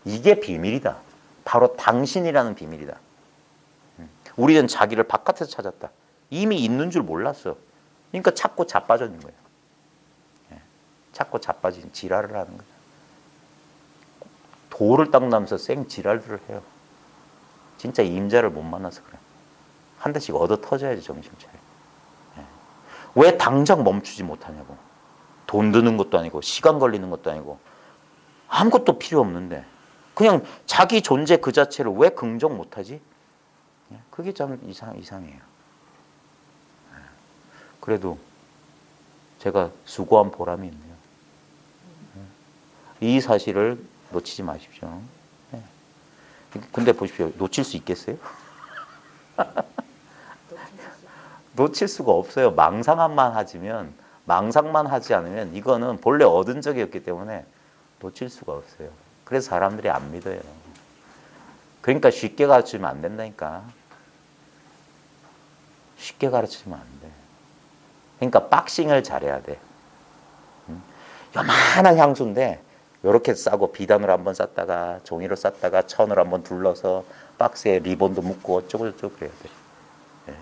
이게 비밀이다. 바로 당신이라는 비밀이다. 우리는 자기를 바깥에서 찾았다. 이미 있는 줄 몰랐어. 그러니까 찾고 자빠져있는 거예요. 찾고 자빠진 지랄을 하는 거예요. 도를 닦으면서 생 지랄들을 해요. 진짜 임자를 못 만나서 그래. 한 대씩 얻어 터져야지 정신 차려. 왜 당장 멈추지 못하냐고. 돈 드는 것도 아니고 시간 걸리는 것도 아니고 아무것도 필요 없는데 그냥 자기 존재 그 자체를 왜 긍정 못하지? 그게 참 이상해요. 그래도 제가 수고한 보람이 있네요. 이 사실을 놓치지 마십시오. 근데 보십시오. 놓칠 수 있겠어요? 놓칠 수가 없어요. 망상만 하지 않으면 이거는 본래 얻은 적이 없기 때문에 놓칠 수가 없어요. 그래서 사람들이 안 믿어요. 그러니까 쉽게 가르치면 안 된다니까. 쉽게 가르치면 안 돼. 그러니까 박싱을 잘해야 돼. 요만한 향수인데 이렇게 싸고 비단으로 한번 쌌다가 종이로 쌌다가 천으로 한번 둘러서 박스에 리본도 묶고 어쩌고저쩌고 그래야 돼. 예.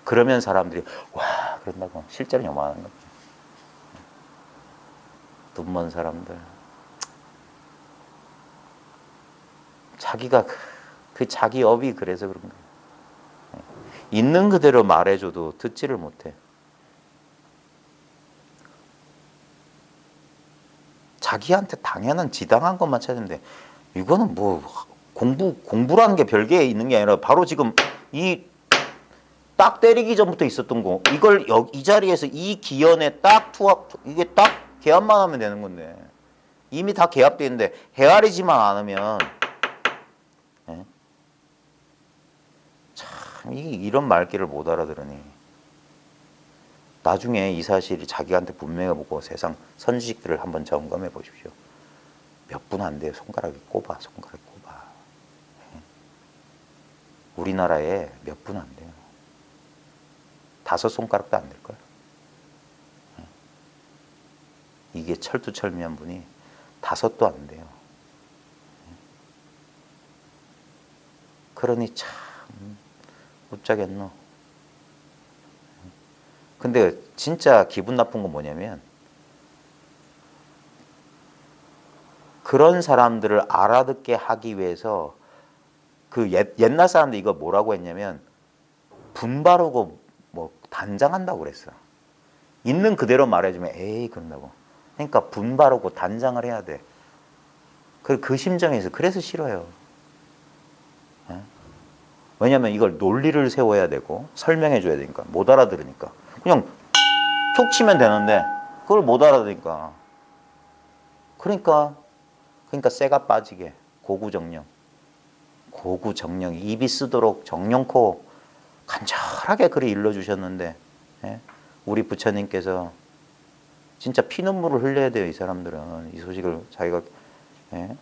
그러면 사람들이 와 그런다고. 실제로 요만한 거야. 눈먼 사람들. 자기가 그 자기 업이 그래서 그런 거예요. 있는 그대로 말해줘도 듣지를 못해. 자기한테 당연한 지당한 것만 찾는데 이거는 뭐 공부라는 게 별게 있는 게 아니라 바로 지금 이 딱 때리기 전부터 있었던 거 이걸 이 자리에서 이 기연에 딱 이게 딱 개합만 하면 되는 건데 이미 다 개합되어 있는데 헤아리지만 않으면 참 이런 말귀를 못 알아들으니 나중에 이 사실이 자기한테 분명해 보고 세상 선지식들을 한번 점검해 보십시오. 몇 분 안 돼요. 손가락이 꼽아. 우리나라에 몇 분 안 돼요. 5 손가락도 안 될 거예요. 이게 철두철미한 분이 5도 안 돼요. 그러니 참 웃자겠노. 근데 진짜 기분 나쁜 건 뭐냐면 그런 사람들을 알아듣게 하기 위해서 그 옛날 사람들 이거 뭐라고 했냐면 분바르고 뭐 단장한다고 그랬어. 있는 그대로 말해주면 에이 그런다고. 그러니까 분발하고 단장을 해야 돼. 그 심정에서 그래서 싫어요. 예? 왜냐면 이걸 논리를 세워야 되고 설명해 줘야 되니까 못 알아들으니까 그냥 툭 치면 되는데 그걸 못 알아들으니까 그러니까 쇠가 빠지게 고구정령 입이 쓰도록 정령코 간절하게 글을 일러주셨는데 예? 우리 부처님께서 진짜 피눈물을 흘려야 돼요. 이 사람들은 이 소식을 자기가 예?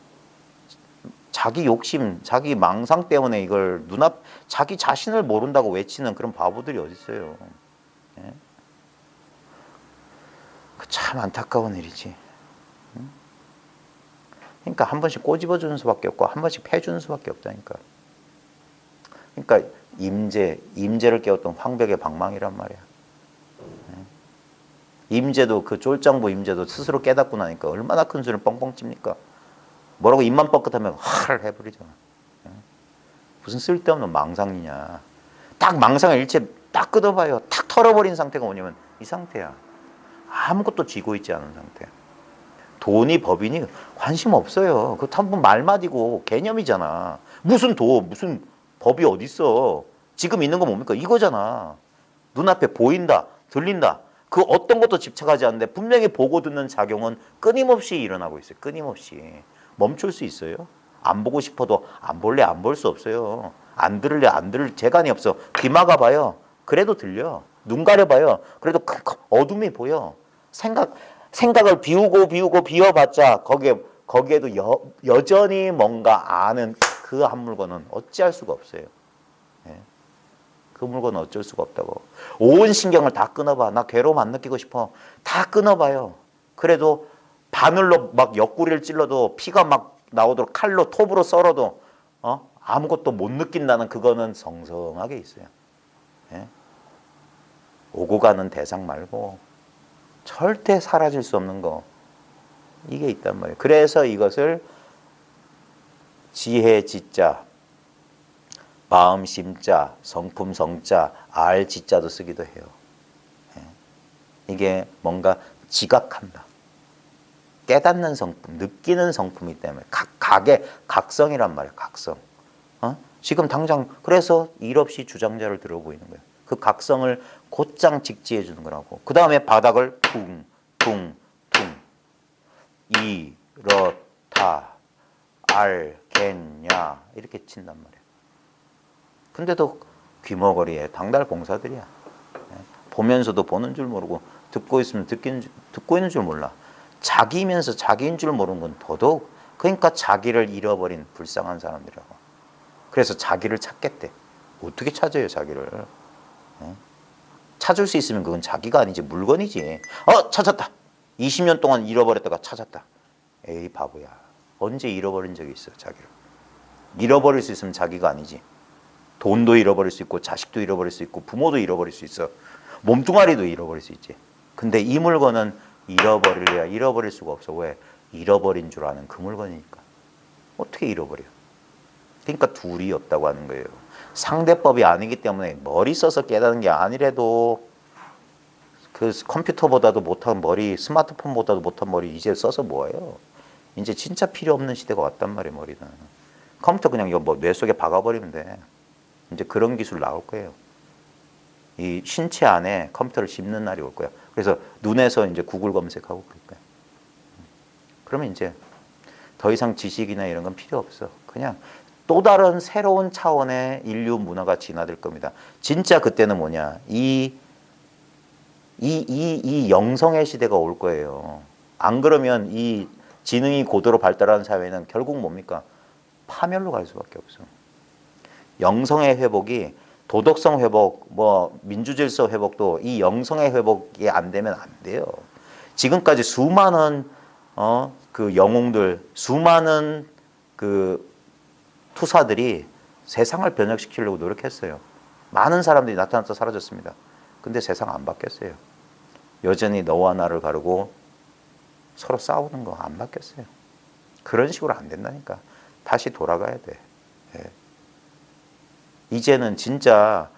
자기 욕심, 자기 망상 때문에 이걸 자기 자신을 모른다고 외치는 그런 바보들이 어디 있어요. 예? 참 안타까운 일이지. 그러니까 한 번씩 꼬집어주는 수밖에 없고 한 번씩 패주는 수밖에 없다니까. 그러니까 임재를 깨웠던 황벽의 방망이란 말이야. 임재도 그 쫄장부 임재도 스스로 깨닫고 나니까 얼마나 큰 소리를 뻥뻥 칩니까? 뭐라고 입만 뻐끗하면 화를 해버리잖아. 무슨 쓸데없는 망상이냐. 딱 망상을 일체 딱 끊어봐요. 탁 털어버린 상태가 뭐냐면 이 상태야. 아무것도 쥐고 있지 않은 상태야. 돈이 법이니 관심 없어요. 그거 한번 말마디고 개념이잖아. 무슨 법이 어딨어. 지금 있는 거 뭡니까? 이거잖아. 눈앞에 보인다, 들린다. 그 어떤 것도 집착하지 않는데 분명히 보고 듣는 작용은 끊임없이 일어나고 있어요. 끊임없이. 멈출 수 있어요? 안 보고 싶어도 안 볼래 안 볼 수 없어요. 안 들을래 안 들을 재간이 없어. 귀 막아봐요. 그래도 들려. 눈 가려봐요. 그래도 어둠이 보여. 생각을 비워봤자 거기에도 여전히 뭔가 아는 그 한 물건은 어찌할 수가 없어요. 예? 그 물건은 어쩔 수가 없다고. 온 신경을 다 끊어봐. 나 괴로움 안 느끼고 싶어. 다 끊어봐요. 그래도 바늘로 막 옆구리를 찔러도 피가 막 나오도록 칼로 톱으로 썰어도 아무것도 못 느낀다는 그거는 성성하게 있어요. 예? 오고 가는 대상 말고 절대 사라질 수 없는 거 이게 있단 말이에요. 그래서 이것을 지혜 지자, 마음 심자, 성품 성자, 알 지자도 쓰기도 해요. 예. 이게 뭔가 지각한다. 깨닫는 성품, 느끼는 성품이기 때문에 각성이란 말이에요. 각성. 지금 당장 그래서 일 없이 주장자를 들어오고 있는 거예요. 그 각성을 곧장 직지해 주는 거라고. 그 다음에 바닥을 퉁퉁퉁 이렇다 알겠냐 이렇게 친단 말이에요. 근데도 귀머거리에 당달봉사들이야. 보면서도 보는 줄 모르고 듣고 있으면 듣고 있는 줄 몰라. 자기면서 자기인 줄 모르는 건 더더욱. 그러니까 자기를 잃어버린 불쌍한 사람들이라고. 그래서 자기를 찾겠대. 어떻게 찾아요 자기를. 찾을 수 있으면 그건 자기가 아니지 물건이지. 찾았다. 20년 동안 잃어버렸다가 찾았다. 에이 바보야. 언제 잃어버린 적이 있어 자기를. 잃어버릴 수 있으면 자기가 아니지. 돈도 잃어버릴 수 있고 자식도 잃어버릴 수 있고 부모도 잃어버릴 수 있어. 몸뚱아리도 잃어버릴 수 있지. 근데 이 물건은 잃어버릴래야 잃어버릴 수가 없어. 왜? 잃어버린 줄 아는 그 물건이니까. 어떻게 잃어버려? 그러니까 둘이 없다고 하는 거예요. 상대법이 아니기 때문에 머리 써서 깨닫는 게 아니래도 그 컴퓨터보다도 못한 머리, 스마트폰보다도 못한 머리 이제 써서 뭐예요? 이제 진짜 필요 없는 시대가 왔단 말이에요. 머리는. 컴퓨터 그냥 이거 뇌 속에 박아버리면 돼. 이제 그런 기술 나올 거예요. 이 신체 안에 컴퓨터를 씹는 날이 올 거야. 그래서 눈에서 이제 구글 검색하고 그럴 거야. 그러면 이제 더 이상 지식이나 이런 건 필요 없어. 그냥 또 다른 새로운 차원의 인류 문화가 진화될 겁니다. 진짜 그때는 뭐냐? 이 영성의 시대가 올 거예요. 안 그러면 이 지능이 고도로 발달하는 사회는 결국 뭡니까? 파멸로 갈 수밖에 없어. 영성의 회복이 도덕성 회복, 민주질서 회복도 이 영성의 회복이 안 되면 안 돼요. 지금까지 수많은 그 영웅들, 수많은 그 투사들이 세상을 변혁시키려고 노력했어요. 많은 사람들이 나타났다 사라졌습니다. 근데 세상 안 바뀌었어요. 여전히 너와 나를 가르고 서로 싸우는 거 안 바뀌었어요. 그런 식으로 안 된다니까. 다시 돌아가야 돼. 예. 이제는 진짜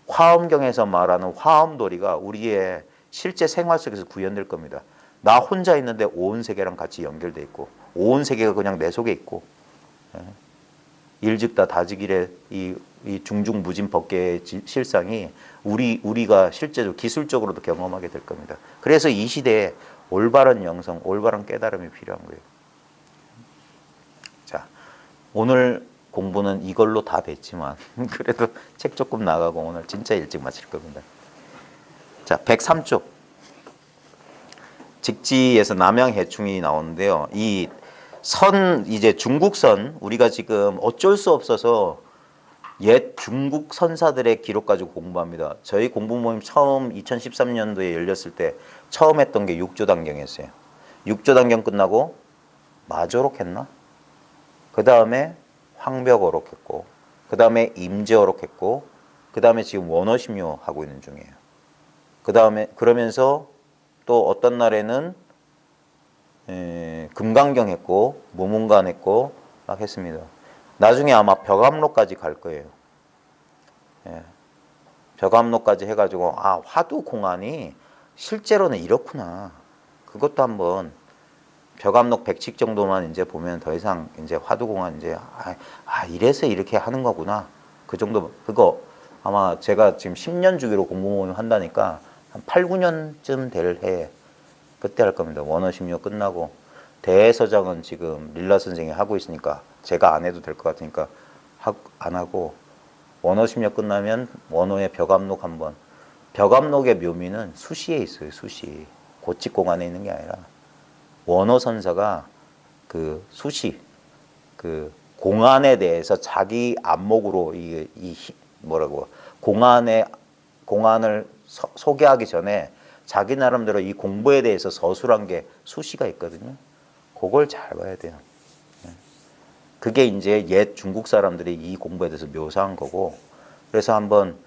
화엄경에서 말하는 화엄도리가 우리의 실제 생활 속에서 구현될 겁니다. 나 혼자 있는데 온 세계랑 같이 연결돼 있고 온 세계가 그냥 내 속에 있고 일즉다 다즉일의 이 중중무진 법계의 실상이 우리가 실제로 기술적으로도 경험하게 될 겁니다. 그래서 이 시대에 올바른 영성, 올바른 깨달음이 필요한 거예요. 자, 오늘 공부는 이걸로 다 됐지만 그래도 책 조금 나가고 오늘 진짜 일찍 마칠 겁니다. 자, 103쪽 직지에서 남양해충이 나오는데요. 이 선, 이제 중국선, 우리가 지금 어쩔 수 없어서 옛 중국 선사들의 기록 가지고 공부합니다. 저희 공부 모임 처음 2013년도에 열렸을 때 처음 했던 게 육조단경이었어요. 육조단경 끝나고 마조록 했나? 그 다음에 황벽어록 했고, 그 다음에 임제어록 했고, 그 다음에 지금 원어심요 하고 있는 중이에요. 그 다음에 그러면서 또 어떤 날에는 금강경 했고 무문관 했고 막 했습니다. 나중에 아마 벽암로까지 갈 거예요. 예. 벽암로까지 해가지고 아 화두공안이 실제로는 이렇구나. 그것도 한번 벽암록 100칙 정도만 이제 보면 더 이상 이제 화두공안 이제 이래서 이렇게 하는 거구나. 그 정도 그거 아마 제가 지금 10년 주기로 공부 모임 한다니까 한 8, 9년쯤 될 해에 그때 할 겁니다. 원어심요 끝나고 대서장은 지금 릴라 선생이 하고 있으니까 제가 안 해도 될 것 같으니까 안 하고 원어심요 끝나면 원어의 벽암록 한번. 벽암록의 묘미는 수시에 있어요. 수시. 고칙공안에 있는 게 아니라 원어 선사가 그 수시 그 공안에 대해서 자기 안목으로 뭐라고 공안을 소개하기 전에 자기 나름대로 이 공부에 대해서 서술한 게 수시가 있거든요. 그걸 잘 봐야 돼요. 그게 이제 옛 중국 사람들이 이 공부에 대해서 묘사한 거고, 그래서 한번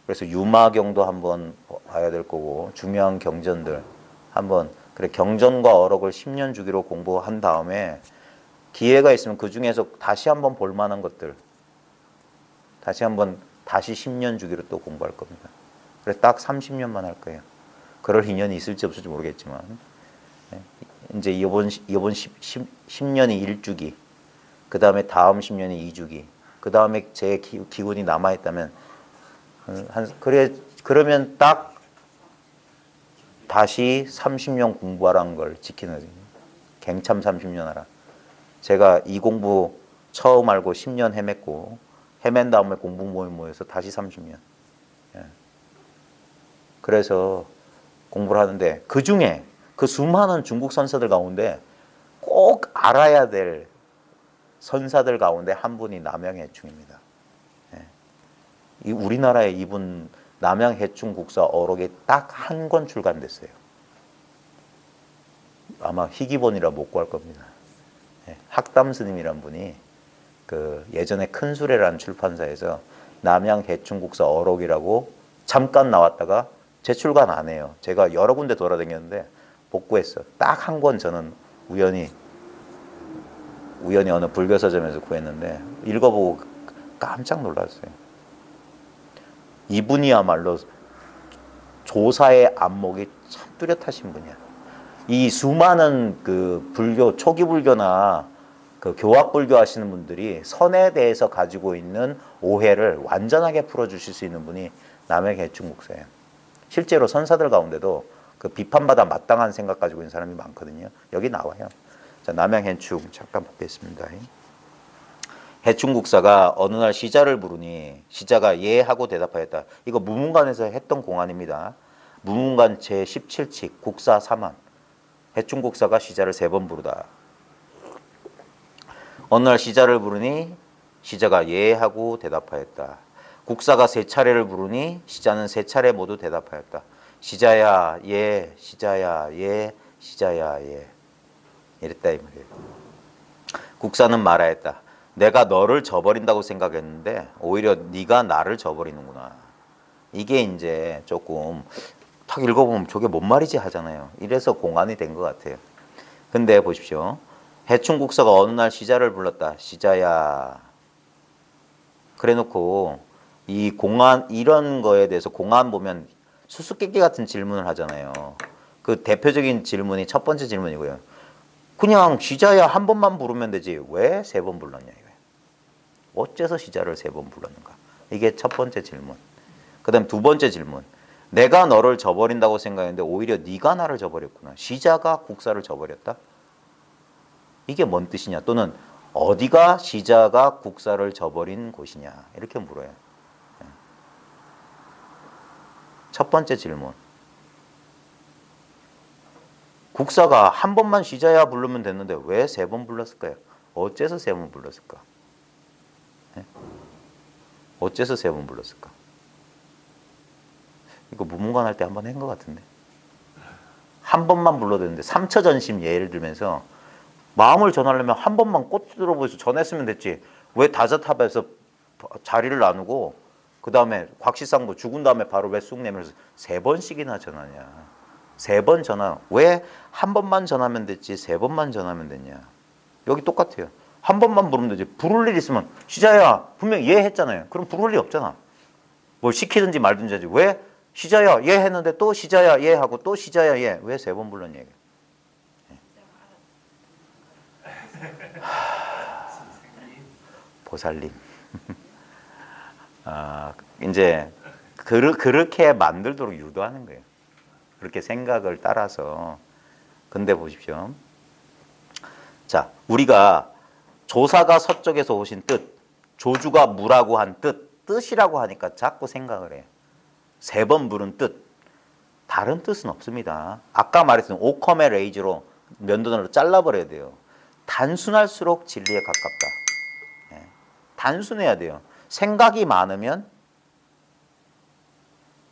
그래서 유마경도 한번 봐야 될 거고, 중요한 경전들 한번 그래 경전과 어록을 10년 주기로 공부한 다음에 기회가 있으면 그 중에서 다시 한번 볼 만한 것들 다시 10년 주기로 또 공부할 겁니다. 그래서 딱 30년만 할 거예요. 그럴 인연이 있을지 없을지 모르겠지만 이제 이번 10년이 1주기, 그 다음에 다음 10년이 2주기, 그 다음에 제 기운이 남아있다면 그러면 딱 다시 30년 공부하라는 걸 지키는 거죠. 갱참 30년 하라. 제가 이 공부 처음 알고 10년 헤맸고 헤맨 다음에 공부 모임 모여서 다시 30년. 그래서 공부를 하는데 그 중에 그 수많은 중국 선사들 가운데 꼭 알아야 될 선사들 가운데 한 분이 남양해충입니다. 이 우리나라에 이분 남양해충 국사 어록이 딱 한 권 출간됐어요. 아마 희귀본이라 못 구할 겁니다. 학담 스님이란 분이 그 예전에 큰수레라는 출판사에서 남양해충 국사 어록이라고 잠깐 나왔다가 재출간 안 해요. 제가 여러 군데 돌아다녔는데 못 구했어. 딱 한 권 저는 우연히 어느 불교 서점에서 구했는데 읽어보고 깜짝 놀랐어요. 이분이야말로 조사의 안목이 참 뚜렷하신 분이야. 이 수많은 그 불교 초기 불교나 그 교학 불교 하시는 분들이 선에 대해서 가지고 있는 오해를 완전하게 풀어주실 수 있는 분이 남양해충 국사예요. 실제로 선사들 가운데도 그 비판받아 마땅한 생각 가지고 있는 사람이 많거든요. 여기 나와요. 자, 남양해충 잠깐 보겠습니다. 해충 국사가 어느 날 시자를 부르니 시자가 예 하고 대답하였다. 이거 무문관에서 했던 공안입니다. 무문관 제17칙 국사 3안. 해충 국사가 시자를 3번 부르다. 어느 날 시자를 부르니 시자가 예 하고 대답하였다. 국사가 3차례를 부르니 시자는 3차례 모두 대답하였다. 시자야 예, 시자야 예, 시자야 예. 이랬다 이 말이에요. 국사는 말하였다. 내가 너를 저버린다고 생각했는데 오히려 네가 나를 저버리는구나. 이게 이제 조금 탁 읽어보면 저게 뭔 말이지 하잖아요. 이래서 공안이 된 것 같아요. 근데 보십시오. 해충 국사가 어느 날 시자를 불렀다. 시자야. 그래놓고 이 공안 이런 거에 대해서 공안 보면 수수께끼 같은 질문을 하잖아요. 그 대표적인 질문이 첫 번째 질문이고요. 그냥 시자야 한 번만 부르면 되지 왜 세 번 불렀냐 이거예요. 어째서 시자를 세 번 불렀는가? 이게 첫 번째 질문. 그다음 두 번째 질문. 내가 너를 저버린다고 생각했는데 오히려 네가 나를 저버렸구나. 시자가 국사를 저버렸다? 이게 뭔 뜻이냐? 또는 어디가 시자가 국사를 저버린 곳이냐? 이렇게 물어요. 첫 번째 질문. 국사가 한 번만 시자야 부르면 됐는데 왜 세 번 불렀을까요? 어째서 세 번 불렀을까? 어째서 세 번 불렀을까? 이거 무문관 할 때 한 번 한 것 같은데. 한 번만 불러도 되는데 3처 전심 예를 들면서 마음을 전하려면 한 번만 꽃 들어보여서 전했으면 됐지. 왜 다자탑에서 자리를 나누고 그 다음에 곽시상도 죽은 다음에 바로 왜 쑥 내면서 세 번씩이나 전하냐. 세 번 전화. 왜 한 번만 전하면 됐지 세 번만 전하면 됐냐. 여기 똑같아요. 한 번만 부르면 되지. 부를 일 있으면 시자야 분명 예 했잖아요. 그럼 부를 일 없잖아. 뭘 시키든지 말든지 하지. 왜 시자야 예 했는데 또 시자야 예 하고 또 시자야 예. 왜 세 번 불렀냐. 보살님. 아, 이제 그렇게 만들도록 유도하는 거예요. 그렇게 생각을 따라서. 근데 보십시오. 자, 우리가 조사가 서쪽에서 오신 뜻, 조주가 무라고 한 뜻이라고 하니까 자꾸 생각을 해요. 세 번 부른 뜻. 다른 뜻은 없습니다. 아까 말했던 오컴의 레이즈로 면도날로 잘라버려야 돼요. 단순할수록 진리에 가깝다. 단순해야 돼요. 생각이 많으면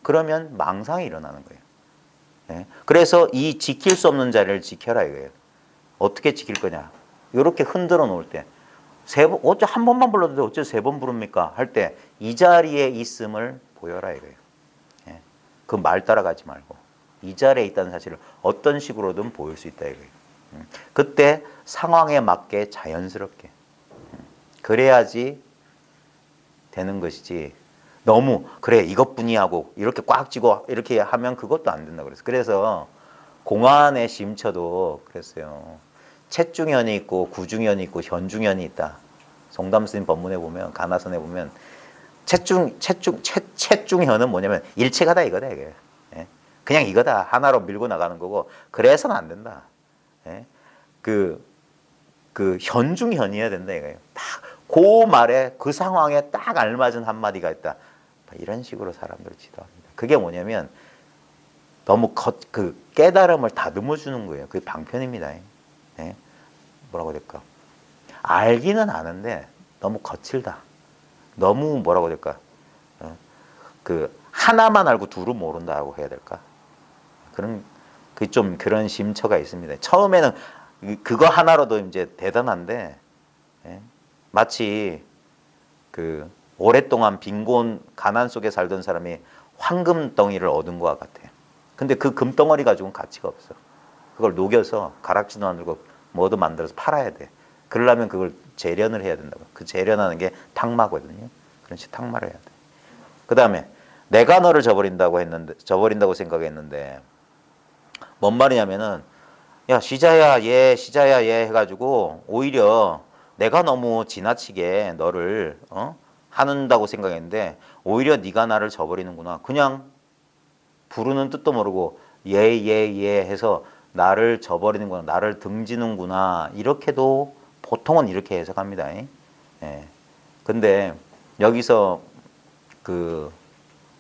그러면 망상이 일어나는 거예요. 그래서 이 지킬 수 없는 자리를 지켜라 이거예요. 어떻게 지킬 거냐. 이렇게 흔들어 놓을 때 어째 한 번만 불러도 어째 세 번 부릅니까? 할 때 이 자리에 있음을 보여라 이거예요. 그 말 따라가지 말고 이 자리에 있다는 사실을 어떤 식으로든 보일 수 있다 이거예요. 그때 상황에 맞게 자연스럽게 그래야지 되는 것이지 너무 그래 이것뿐이 하고 이렇게 꽉 쥐고 이렇게 하면 그것도 안 된다 그래서 공안의 심처도 그랬어요. 채중현이 있고 구중현이 있고 현중현이 있다. 송담스님 법문에 보면 가나선에 보면 채중현은 뭐냐면 일체가다 이거다 이게. 그냥 이거다 하나로 밀고 나가는 거고 그래서는 안 된다. 그 현중현이어야 된다 이거예요. 그 말에 그 상황에 딱 알맞은 한마디가 있다. 이런 식으로 사람들을 지도합니다. 그게 뭐냐면 너무 그 깨달음을 다듬어 주는 거예요. 그게 방편입니다. 뭐라고 해야 될까? 알기는 아는데 너무 거칠다. 너무 뭐라고 해야 될까? 그 하나만 알고 둘은 모른다고 해야 될까? 좀 그런 심처가 있습니다. 처음에는 그거 하나로도 이제 대단한데 마치 그 오랫동안 빈곤 가난 속에 살던 사람이 황금 덩이를 얻은 것과 같아요. 근데 그 금덩어리 가지고는 가치가 없어. 그걸 녹여서 가락지도 만들고 뭐도 만들어서 팔아야 돼. 그러려면 그걸 재련을 해야 된다고. 그 재련하는 게 탁마거든요. 그런 식으로 탁마를 해야 돼. 그 다음에 내가 너를 저버린다고 생각했는데 뭔 말이냐면은 야 시자야 얘 해가지고 오히려 내가 너무 지나치게 너를 한다고 생각했는데 오히려 네가 나를 저버리는구나. 그냥 부르는 뜻도 모르고 예 해서 나를 저버리는구나. 나를 등지는구나. 이렇게도 보통은 이렇게 해석합니다. 근데 여기서 그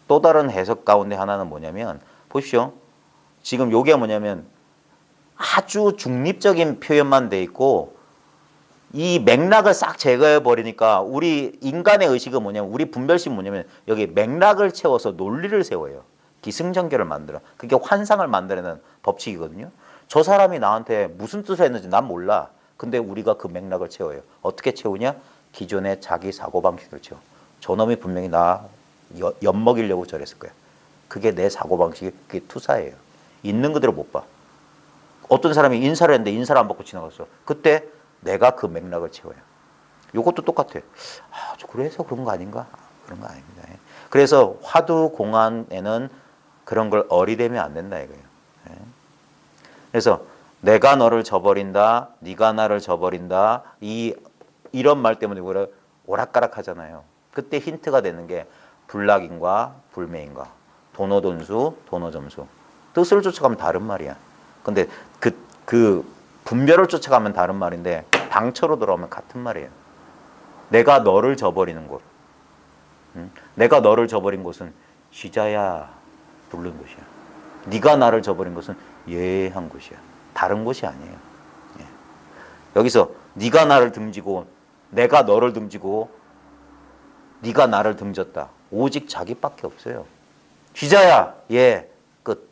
또 다른 해석 가운데 하나는 뭐냐면 보십시오. 지금 요게 뭐냐면 아주 중립적인 표현만 돼 있고 이 맥락을 싹 제거해 버리니까 우리 인간의 의식은 뭐냐면 우리 분별심 뭐냐면 여기 맥락을 채워서 논리를 세워요. 기승전결을 만들어. 그게 환상을 만들어내는 법칙이거든요. 저 사람이 나한테 무슨 뜻을 했는지 난 몰라. 근데 우리가 그 맥락을 채워요. 어떻게 채우냐? 기존의 자기 사고방식을 채워. 저놈이 분명히 나 엿먹이려고 저랬을 거야. 그게 내 사고방식이 그게 투사예요. 있는 그대로 못 봐. 어떤 사람이 인사를 했는데 인사를 안 받고 지나갔어. 그때 내가 그 맥락을 채워요. 이것도 똑같아요. 그래서 그런 거 아닌가? 그런 거 아닙니다. 그래서 화두공안에는 그런 걸 어리되면 안 된다 이거예요. 예. 그래서 내가 너를 저버린다, 네가 나를 저버린다, 이런 말 때문에 우리가 오락가락 하잖아요. 그때 힌트가 되는 게 불락인과 불매인과 도노돈수, 도노점수. 뜻을 쫓아가면 다른 말이야. 근데 그 분별을 쫓아가면 다른 말인데 방처로 돌아오면 같은 말이에요. 내가 너를 저버리는 곳. 내가 너를 저버린 곳은 시자야 부른 곳이야. 네가 나를 저버린 곳은 예한 곳이야. 다른 곳이 아니에요. 예. 여기서 네가 나를 등지고 내가 너를 등지고 네가 나를 등졌다. 오직 자기밖에 없어요. 시자야 예 끝.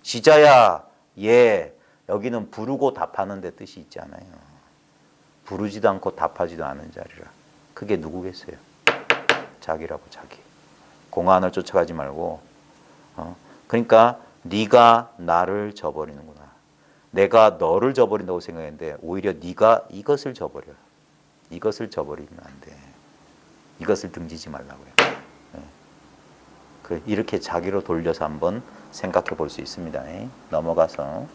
시자야 예 여기는 부르고 답하는 데 뜻이 있지 않아요. 부르지도 않고 답하지도 않은 자리라. 그게 누구겠어요? 자기라고 자기. 공안을 쫓아가지 말고 그러니까 네가 나를 저버리는구나. 내가 너를 저버린다고 생각했는데 오히려 네가 이것을 저버려. 이것을 저버리면 안 돼. 이것을 등지지 말라고요. 이렇게 자기로 돌려서 한번 생각해 볼 수 있습니다. 넘어가서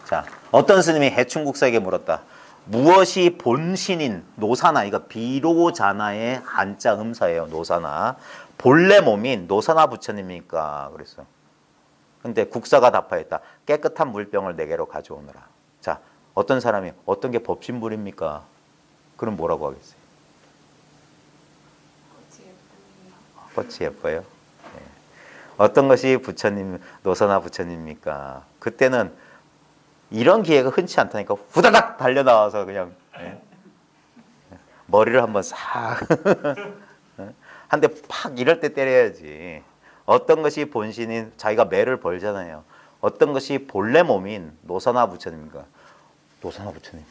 자, 어떤 스님이 해충국사에게 물었다. 무엇이 본신인 노사나, 이거 비로자나의 한자 음사예요. 노사나. 본래 몸인 노사나 부처님입니까? 그랬어. 근데 국사가 답하였다. 깨끗한 물병을 네개로 가져오너라. 자, 어떤 사람이 어떤 게 법신불입니까? 그럼 뭐라고 하겠어요? 꽃이 예뻐요. 네. 어떤 것이 부처님, 노사나 부처님입니까? 그때는 이런 기회가 흔치 않다니까 후다닥 달려나와서 그냥 머리를 한번 싹 한 대 팍 이럴 때 때려야지. 어떤 것이 본신인 자기가 매를 벌잖아요. 어떤 것이 본래 몸인 노사나 부처님입니까? 노사나 부처님.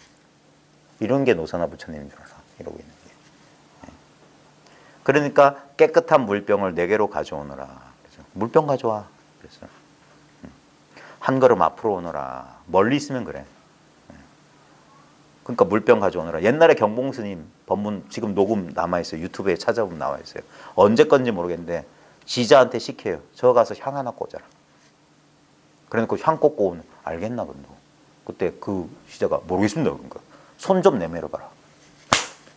이런 게 노사나 부처님인 줄 알아. 이러고 있는 게. 그러니까 깨끗한 물병을 4개로 가져오너라. 그래서 물병 가져와. 그래서 한 걸음 앞으로 오너라. 멀리 있으면 그래. 그러니까 물병 가져오너라. 옛날에 경봉스님 법문 지금 녹음 남아있어요. 유튜브에 찾아보면 나와있어요. 언제 건지 모르겠는데 지자한테 시켜요. 저 가서 향 하나 꽂아라. 그러니까 향 꽂고 오면 알겠나 근데. 그때 그 시자가 모르겠습니다. 그러니까 손 좀 내밀어 봐라.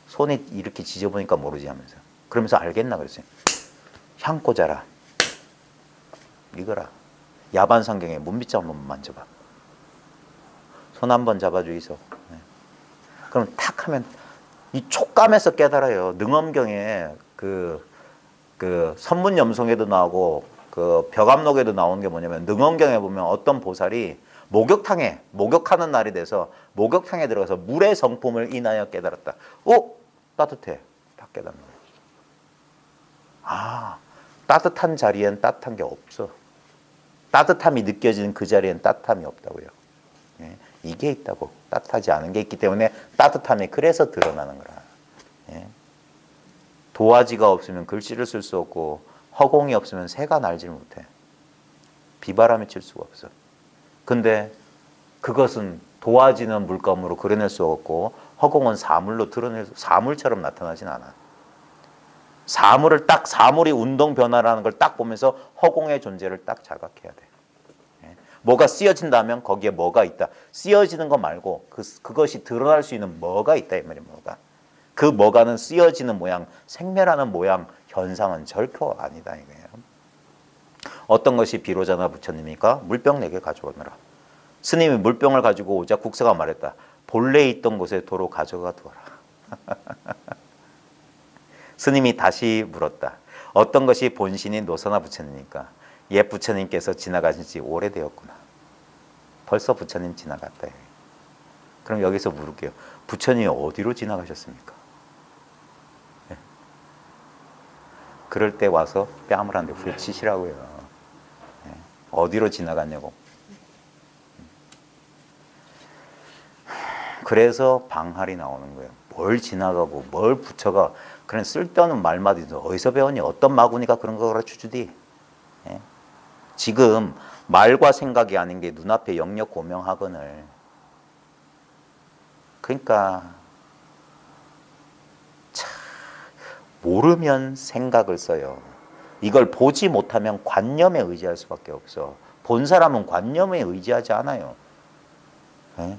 손이 이렇게 지져보니까 모르지 하면서. 그러면서 알겠나 그랬어요. 향 꽂아라. 이거라. 야반상경에 문빗장 한번 만져봐. 손 한번 잡아주이소. 그럼 탁 하면 이 촉감에서 깨달아요. 능엄경에 그 선문염송에도 나오고 그 벽암록에도 나오는 게 뭐냐면 능엄경에 보면 어떤 보살이 목욕하는 날이 돼서 목욕탕에 들어가서 물의 성품을 인하여 깨달았다. 따뜻해. 딱 깨닫는 거예요. 아, 따뜻한 자리엔 따뜻한 게 없어. 따뜻함이 느껴지는 그 자리엔 따뜻함이 없다고요. 예, 이게 있다고. 따뜻하지 않은 게 있기 때문에 따뜻함이 그래서 드러나는 거라. 예. 도화지가 없으면 글씨를 쓸 수 없고 허공이 없으면 새가 날질 못해. 비바람이 칠 수가 없어. 근데 그것은 도화지는 물감으로 그려낼 수 없고 허공은 사물로 사물처럼 나타나진 않아. 사물이 운동 변화라는 걸 딱 보면서 허공의 존재를 딱 자각해야 돼. 뭐가 쓰여진다면 거기에 뭐가 있다. 쓰여지는 거 말고 그것이 드러날 수 있는 뭐가 있다 이 말이야. 뭐가. 그 뭐가는 쓰여지는 모양, 생멸하는 모양, 현상은 절코 아니다 이거예요. 어떤 것이 비로자나 부처님이니까 물병 4개 가져오너라. 스님이 물병을 가지고 오자 국사가 말했다. 본래 있던 곳에 도로 가져가 두어라. 스님이 다시 물었다. 어떤 것이 본신인 노사나 부처님입니까? 옛 부처님께서 지나가신 지 오래되었구나. 벌써 부처님 지나갔다. 그럼 여기서 물을게요. 부처님이 어디로 지나가셨습니까? 네. 그럴 때 와서 뺨을 한 대 후려치시라고요. 네. 어디로 지나갔냐고. 그래서 방할이 나오는 거예요. 뭘 지나가고 뭘 붙여가. 그런 쓸데없는 말마디도 어디서 배웠니? 어떤 마구니가 그런 거 가르쳐주디? 예? 지금 말과 생각이 아닌 게 눈앞에 영역 고명하거늘. 그러니까 참 모르면 생각을 써요. 이걸 보지 못하면 관념에 의지할 수밖에 없어. 본 사람은 관념에 의지하지 않아요. 예?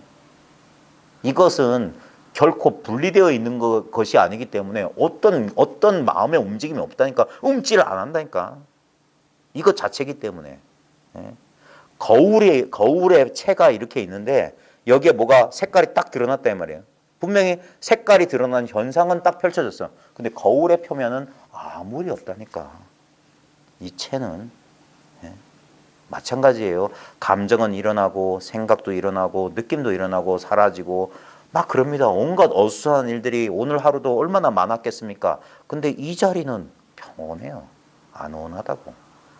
이것은 결코 분리되어 있는 것이 아니기 때문에 어떤 마음의 움직임이 없다니까. 움찔을 안 한다니까. 이것 자체이기 때문에. 예? 거울에 채가 이렇게 있는데 여기에 뭐가 색깔이 딱 드러났다 이 말이에요. 분명히 색깔이 드러난 현상은 딱 펼쳐졌어. 근데 거울의 표면은 아무리 없다니까. 이 채는. 예? 마찬가지예요. 감정은 일어나고 생각도 일어나고 느낌도 일어나고 사라지고 막 그럽니다. 온갖 어수선한 일들이 오늘 하루도 얼마나 많았겠습니까? 근데 이 자리는 평온해요. 안온하다고.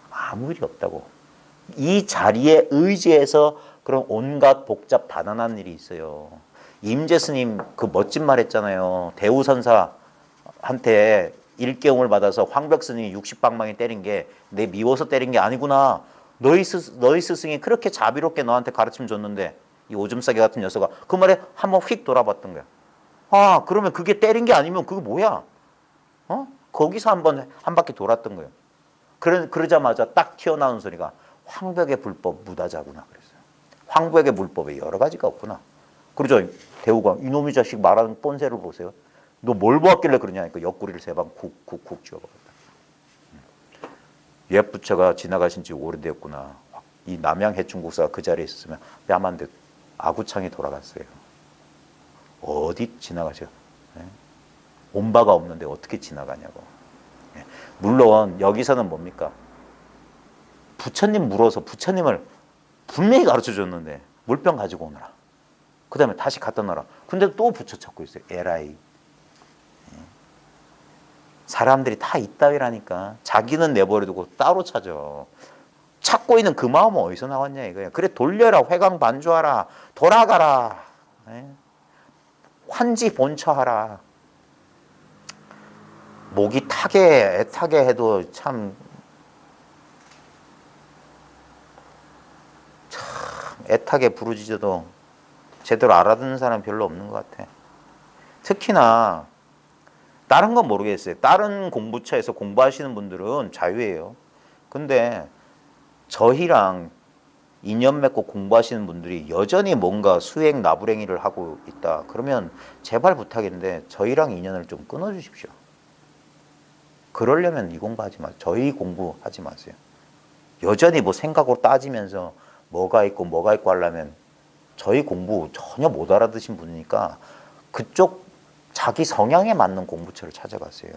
아무 일이 없다고. 이 자리에 의지해서 그런 온갖 복잡 단안한 일이 있어요. 임재 스님 그 멋진 말 했잖아요. 대우선사한테 일경을 받아서 황벽 스님이 60방망이 때린 게 내 미워서 때린 게 아니구나. 너희 스승이 그렇게 자비롭게 너한테 가르침 줬는데 이 오줌 싸개 같은 녀석아 그 말에 한번 휙 돌아봤던 거야. 아 그러면 그게 때린 게 아니면 그게 뭐야? 어? 거기서 한 바퀴 돌았던 거예요. 그러자마자 딱 튀어나온 소리가 황벽의 불법 무다자구나 그랬어요. 황벽의 불법에 여러 가지가 없구나. 그러죠. 대우가 이놈의 자식 말하는 뻔세를 보세요. 너 뭘 보았길래 그러냐니까 옆구리를 세 방 쿡쿡쿡 쥐어박았다. 옛 부처가 지나가신 지 오래되었구나. 이 남양 해충국사가 그 자리에 있었으면 뺨 한 대 아구창이 돌아갔어요. 어디 지나가셔? 온 바가 없는데 어떻게 지나가냐고. 물론 여기서는 뭡니까? 부처님 물어서 부처님을 분명히 가르쳐 줬는데 물병 가지고 오너라. 그 다음에 다시 갖다 놔라. 근데 또 부처 찾고 있어요. 에라이. 사람들이 다 이따위라니까. 자기는 내버려두고 따로 찾아. 찾고 있는 그 마음은 어디서 나왔냐 이거야. 그래 돌려라. 회광반주하라. 돌아가라. 환지 본처하라. 목이 타게 애타게 해도 참 애타게 부르짖어도 제대로 알아듣는 사람 별로 없는 것 같아. 특히나 다른 건 모르겠어요. 다른 공부처에서 공부하시는 분들은 자유예요. 근데 저희랑 인연 맺고 공부하시는 분들이 여전히 뭔가 수행 나부랭이를 하고 있다. 그러면 제발 부탁인데 저희랑 인연을 좀 끊어주십시오. 그러려면 이 공부하지 마세요. 저희 공부하지 마세요. 여전히 뭐 생각으로 따지면서 뭐가 있고 하려면 저희 공부 전혀 못 알아듣신 분이니까 그쪽 자기 성향에 맞는 공부처를 찾아가세요.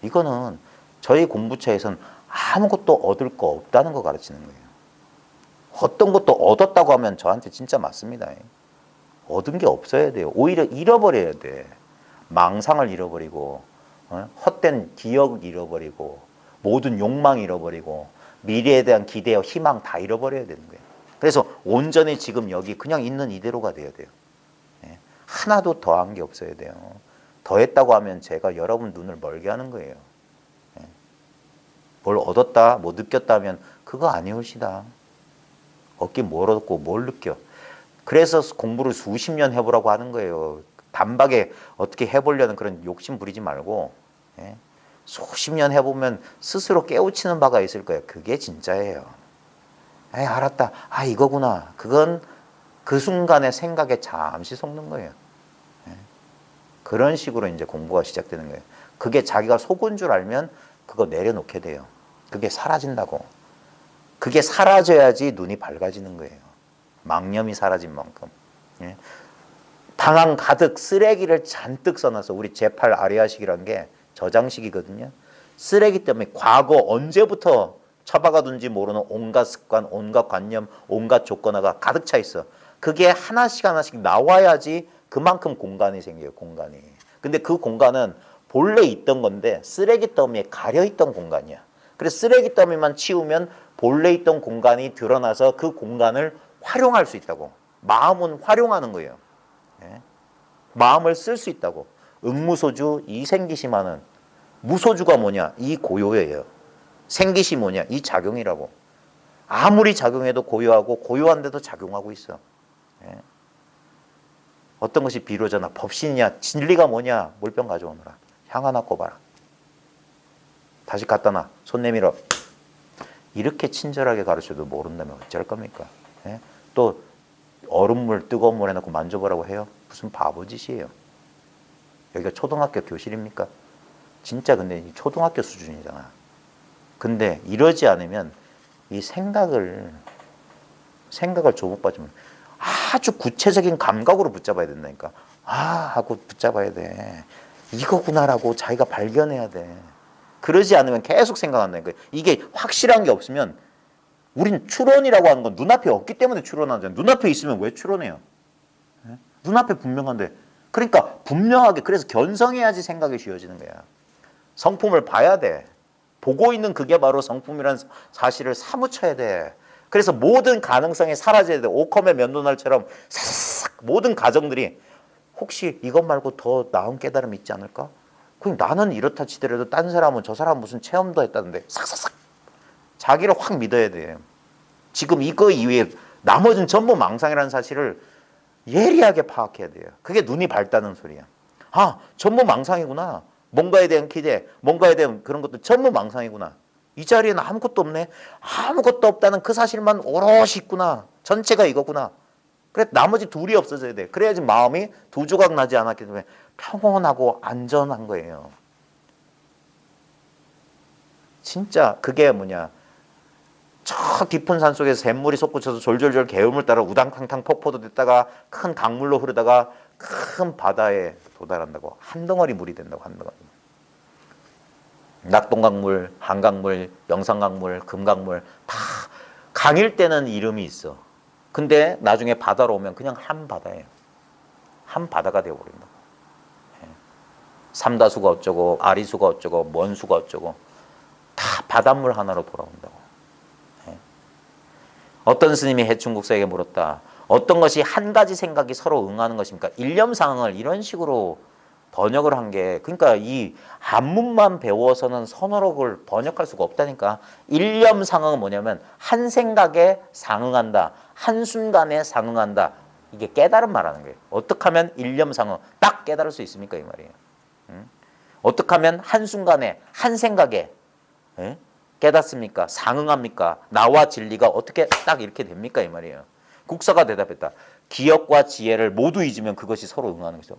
이거는 저희 공부처에서는 아무것도 얻을 거 없다는 거 가르치는 거예요. 어떤 것도 얻었다고 하면 저한테 진짜 맞습니다. 얻은 게 없어야 돼요. 오히려 잃어버려야 돼. 망상을 잃어버리고 헛된 기억을 잃어버리고 모든 욕망 잃어버리고 미래에 대한 기대와 희망 다 잃어버려야 되는 거예요. 그래서 온전히 지금 여기 그냥 있는 이대로가 돼야 돼요. 하나도 더한 게 없어야 돼요. 더했다고 하면 제가 여러분 눈을 멀게 하는 거예요. 뭘 얻었다, 뭐 느꼈다 하면 그거 아니올시다. 얻긴 뭘 얻었고 뭘 느껴. 그래서 공부를 수십 년 해보라고 하는 거예요. 단박에 어떻게 해보려는 그런 욕심 부리지 말고 수십 년 해보면 스스로 깨우치는 바가 있을 거예요. 그게 진짜예요. 에이, 알았다. 아 이거구나. 그건 그 순간의 생각에 잠시 속는 거예요. 그런 식으로 이제 공부가 시작되는 거예요. 그게 자기가 속은 줄 알면 그거 내려놓게 돼요. 그게 사라진다고. 그게 사라져야지 눈이 밝아지는 거예요. 망념이 사라진 만큼. 방황 가득 쓰레기를 잔뜩 써놔서 우리 제8 아리아식이란 게 저장식이거든요. 쓰레기 때문에 과거 언제부터 처박아둔지 모르는 온갖 습관, 온갖 관념, 온갖 조건화가 가득 차 있어. 그게 하나씩 나와야지 그만큼 공간이 생겨요. 공간이. 근데 그 공간은 본래 있던 건데 쓰레기 더미에 가려있던 공간이야. 그래서 쓰레기 더미만 치우면 본래 있던 공간이 드러나서 그 공간을 활용할 수 있다고. 마음은 활용하는 거예요. 마음을 쓸 수 있다고. 응무소주 이 생기심하는 무소주가 뭐냐? 이 고요예요. 생기시 뭐냐? 이 작용이라고. 아무리 작용해도 고요하고 고요한데도 작용하고 있어. 어떤 것이 비로자나 법신이냐 진리가 뭐냐 물병 가져오너라. 향 하나 꼽아라. 다시 갖다 놔. 손 내밀어. 이렇게 친절하게 가르쳐도 모른다면 어쩔 겁니까? 예? 또 얼음물 뜨거운 물에 넣고 만져보라고 해요? 무슨 바보짓이에요. 여기가 초등학교 교실입니까? 진짜 근데 초등학교 수준이잖아. 근데 이러지 않으면 이 생각을 조목받으면 아주 구체적인 감각으로 붙잡아야 된다니까. 아 하고 붙잡아야 돼. 이거구나라고 자기가 발견해야 돼. 그러지 않으면 계속 생각한다니까. 이게 확실한 게 없으면 우린 추론이라고 하는 건 눈앞에 없기 때문에 추론하잖아요. 눈앞에 있으면 왜 추론해요? 눈앞에 분명한데. 그러니까 분명하게 그래서 견성해야지 생각이 쉬워지는 거야. 성품을 봐야 돼. 보고 있는 그게 바로 성품이라는 사실을 사무쳐야 돼. 그래서 모든 가능성이 사라져야 돼. 오컴의 면도날처럼 싹 모든 가정들이 혹시 이것 말고 더 나은 깨달음이 있지 않을까? 그럼 나는 이렇다 치더라도 딴 사람은 저 사람 무슨 체험도 했다는데 싹싹싹 자기를 확 믿어야 돼. 지금 이거 이외에 나머지는 전부 망상이라는 사실을 예리하게 파악해야 돼요. 그게 눈이 밝다는 소리야. 아, 전부 망상이구나. 뭔가에 대한 기대, 뭔가에 대한 그런 것도 전부 망상이구나. 이 자리에는 아무것도 없네. 아무것도 없다는 그 사실만 오롯이 있구나. 전체가 이거구나. 그래 나머지 둘이 없어져야 돼. 그래야지 마음이 두 조각 나지 않았기 때문에 평온하고 안전한 거예요. 진짜 그게 뭐냐. 저 깊은 산 속에서 샘물이 솟구쳐서 졸졸졸 개울물 따라 우당탕탕 폭포도 됐다가 큰 강물로 흐르다가 큰 바다에 도달한다고. 한 덩어리 물이 된다고. 한 덩어리. 낙동강물, 한강물, 영산강물, 금강물 다 강일 때는 이름이 있어. 근데 나중에 바다로 오면 그냥 한 바다예요. 한 바다가 되어버린다. 삼다수가 어쩌고 아리수가 어쩌고 먼수가 어쩌고 다 바닷물 하나로 돌아온다고. 어떤 스님이 해충국사에게 물었다. 어떤 것이 한 가지 생각이 서로 응하는 것입니까? 일념상을 이런 식으로 번역을 한 게, 그러니까 이 한문만 배워서는 선어록을 번역할 수가 없다니까. 일념상은 뭐냐면 한 생각에 상응한다. 한순간에 상응한다. 이게 깨달음 말하는 거예요. 어떻게 하면 일념상응 딱 깨달을 수 있습니까? 이 말이에요. 어떻게 하면 한순간에 한 생각에 깨닫습니까? 상응합니까? 나와 진리가 어떻게 딱 이렇게 됩니까? 이 말이에요. 국사가 대답했다. 기억과 지혜를 모두 잊으면 그것이 서로 응하는 것이죠.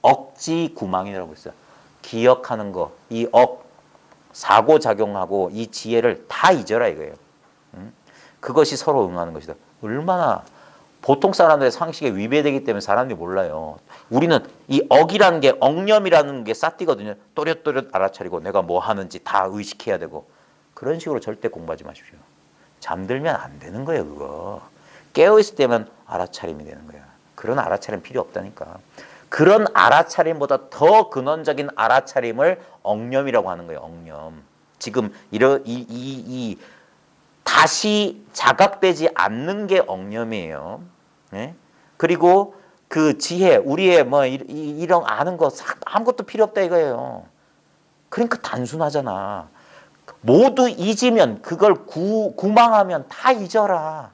억지구망이라고 했어요. 기억하는 거, 이 사고작용하고 이 지혜를 다 잊어라 이거예요. 그것이 서로 응하는 것이다. 얼마나 보통 사람들의 상식에 위배되기 때문에 사람들이 몰라요. 우리는 이 억이라는 게 억념이라는 게 싹띠거든요. 또렷또렷 알아차리고 내가 뭐 하는지 다 의식해야 되고 그런 식으로 절대 공부하지 마십시오. 잠들면 안 되는 거예요. 그거. 깨어있을 때면 알아차림이 되는 거야. 그런 알아차림 필요 없다니까. 그런 알아차림보다 더 근원적인 알아차림을 억념이라고 하는 거예요. 억념. 지금 다시 자각되지 않는 게 억념이에요. 네? 그리고 그 지혜, 우리의 뭐 이런 아는 거 아무것도 필요 없다 이거예요. 그러니까 단순하잖아. 모두 잊으면 그걸 구망하면 다 잊어라.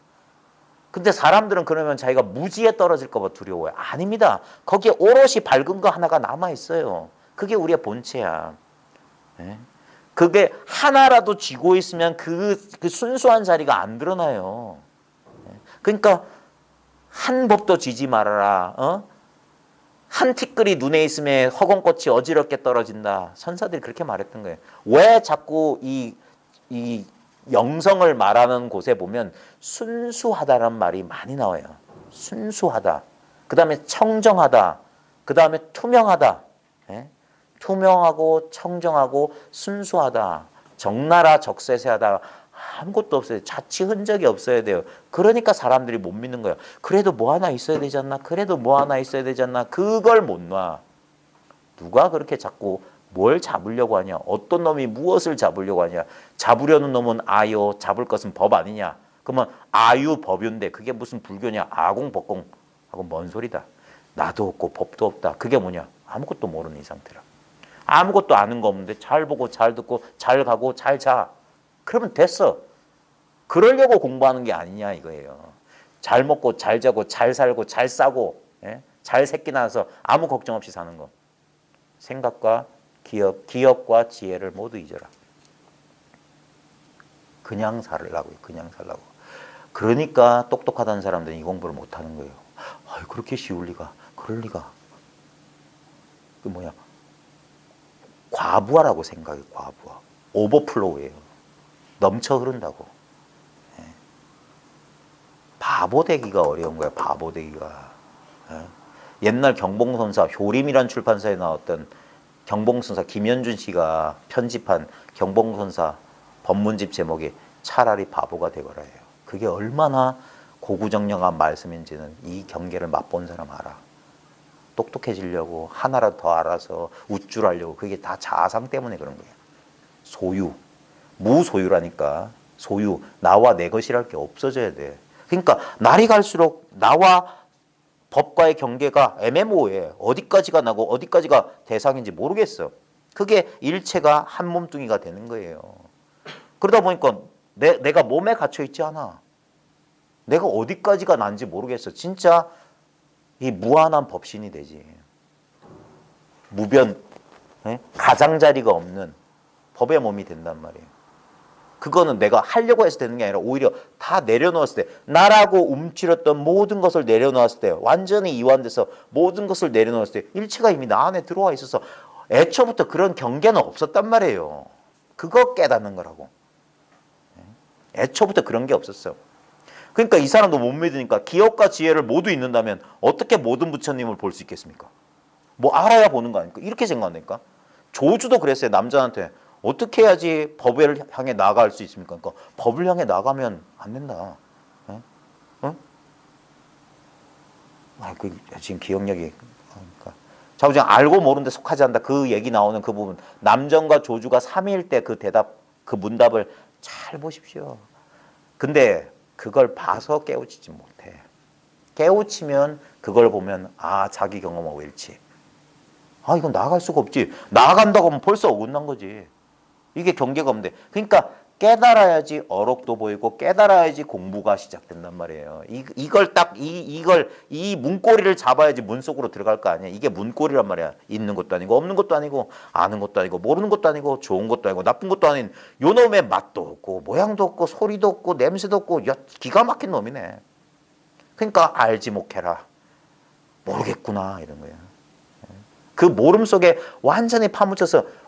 근데 사람들은 그러면 자기가 무지에 떨어질까 봐 두려워요. 아닙니다. 거기에 오롯이 밝은 거 하나가 남아있어요. 그게 우리의 본체야. 네? 그게 하나라도 쥐고 있으면 그 순수한 자리가 안 드러나요. 그러니까 한 법도 쥐지 말아라. 한 티끌이 눈에 있으면 허공꽃이 어지럽게 떨어진다. 선사들이 그렇게 말했던 거예요. 왜 자꾸 이 영성을 말하는 곳에 보면 순수하다라는 말이 많이 나와요. 순수하다. 그 다음에 청정하다. 그 다음에 투명하다. 투명하고 청정하고 순수하다. 적나라 적세세하다. 아무것도 없어요. 자치 흔적이 없어야 돼요. 그러니까 사람들이 못 믿는 거예요. 그래도 뭐 하나 있어야 되지 않나? 그래도 뭐 하나 있어야 되지 않나? 그걸 못 놔. 누가 그렇게 자꾸 뭘 잡으려고 하냐? 어떤 놈이 무엇을 잡으려고 하냐? 잡으려는 놈은 아요. 잡을 것은 법 아니냐? 그러면 아유 법윤데 그게 무슨 불교냐? 아공법공 하고 뭔 소리다. 나도 없고 법도 없다. 그게 뭐냐? 아무것도 모르는 이 상태라. 아무것도 아는 거 없는데 잘 보고 잘 듣고 잘 가고 잘 자. 그러면 됐어. 그러려고 공부하는 게 아니냐 이거예요. 잘 먹고 잘 자고 잘 살고 잘 싸고 예? 잘 새끼 낳아서 아무 걱정 없이 사는 거. 생각과 기업과 지혜를 모두 잊어라. 그냥 살라고요. 그냥 살라고. 그러니까 똑똑하다는 사람들은 이 공부를 못하는 거예요. 그렇게 쉬울 리가. 그럴 리가. 그 뭐야. 과부하라고 생각해. 과부하. 오버플로우예요. 넘쳐 흐른다고. 예. 바보 되기가 어려운 거야. 바보 되기가. 예. 옛날 경봉선사 효림이란 출판사에 나왔던 경봉선사 김현준 씨가 편집한 경봉선사 법문집 제목이 차라리 바보가 되거라예요. 그게 얼마나 고구정령한 말씀인지는 이 경계를 맛본 사람 알아. 똑똑해지려고 하나라도 더 알아서 우쭐하려고 그게 다 자아상 때문에 그런 거예요. 소유, 무소유라니까. 소유, 나와 내 것이랄 게 없어져야 돼. 그러니까 날이 갈수록 나와 법과의 경계가 애매모호해. 어디까지가 나고 어디까지가 대상인지 모르겠어. 그게 일체가 한 몸뚱이가 되는 거예요. 그러다 보니까 내가 몸에 갇혀 있지 않아. 내가 어디까지가 난지 모르겠어. 진짜 이 무한한 법신이 되지. 무변, 가장자리가 없는 법의 몸이 된단 말이에요. 그거는 내가 하려고 해서 되는 게 아니라 오히려 다 내려놓았을 때, 나라고 움츠렸던 모든 것을 내려놓았을 때, 완전히 이완돼서 모든 것을 내려놓았을 때 일체가 이미 나 안에 들어와 있어서 애초부터 그런 경계는 없었단 말이에요. 그거 깨닫는 거라고. 애초부터 그런 게 없었어요. 그러니까 이 사람도 못 믿으니까 기업과 지혜를 모두 잊는다면 어떻게 모든 부처님을 볼 수 있겠습니까? 뭐 알아야 보는 거 아닙니까? 이렇게 생각하니까. 조주도 그랬어요. 남자한테. 어떻게 해야지 법을 향해 나아갈 수 있습니까? 그러니까 법을 향해 나가면 안 된다. 어? 지금 기억력이. 그러니까. 자우장 알고 모르는데 속하지 않는다. 그 얘기 나오는 그 부분. 남정과 조주가 삼위일 때 그 대답, 그 문답을 잘 보십시오. 근데 그걸 봐서 깨우치지 못해. 깨우치면 그걸 보면 자기 경험하고 일치. 이건 나아갈 수가 없지. 나아간다고 하면 벌써 어긋난 거지. 이게 경계가 없는데. 그러니까 깨달아야지 어록도 보이고 깨달아야지 공부가 시작된단 말이에요. 이 문고리를 잡아야지 문 속으로 들어갈 거 아니야. 이게 문고리란 말이야. 있는 것도 아니고 없는 것도 아니고 아는 것도 아니고 모르는 것도 아니고 좋은 것도 아니고 나쁜 것도 아닌 요놈의 맛도 없고 모양도 없고 소리도 없고 냄새도 없고 기가 막힌 놈이네. 그러니까 알지 못해라. 모르겠구나 이런 거야. 그 모름 속에 완전히 파묻혀서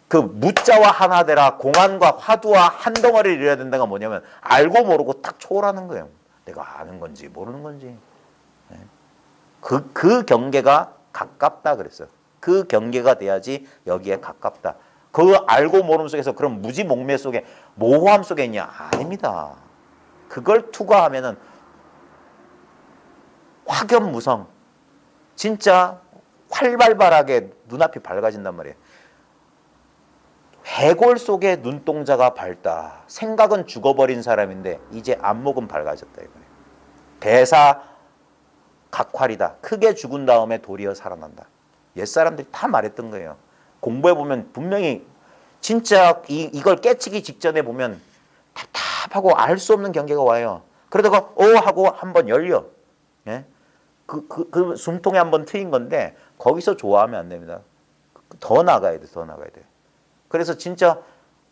그 무자와 하나 되라 공안과 화두와 한 덩어리를 이뤄야 된다가 뭐냐면 알고 모르고 딱 초월하는 거예요. 내가 아는 건지 모르는 건지. 그 경계가 가깝다 그랬어요. 그 경계가 돼야지 여기에 가깝다. 그 알고 모름 속에서 그런 무지몽매 속에 모호함 속에 있냐? 아닙니다. 그걸 투과하면은 확연무성 진짜 활발하게 눈앞이 밝아진단 말이에요. 해골 속에 눈동자가 밝다. 생각은 죽어버린 사람인데 이제 안목은 밝아졌다 이거예요. 대사 각활이다. 크게 죽은 다음에 도리어 살아난다. 옛사람들이 다 말했던 거예요. 공부해보면 분명히 진짜 이걸 깨치기 직전에 보면 답답하고 알 수 없는 경계가 와요. 그러다가 하고 한번 열려. 예? 그 숨통에 한번 트인 건데 거기서 좋아하면 안 됩니다. 더 나가야 돼. 더 나가야 돼. 그래서 진짜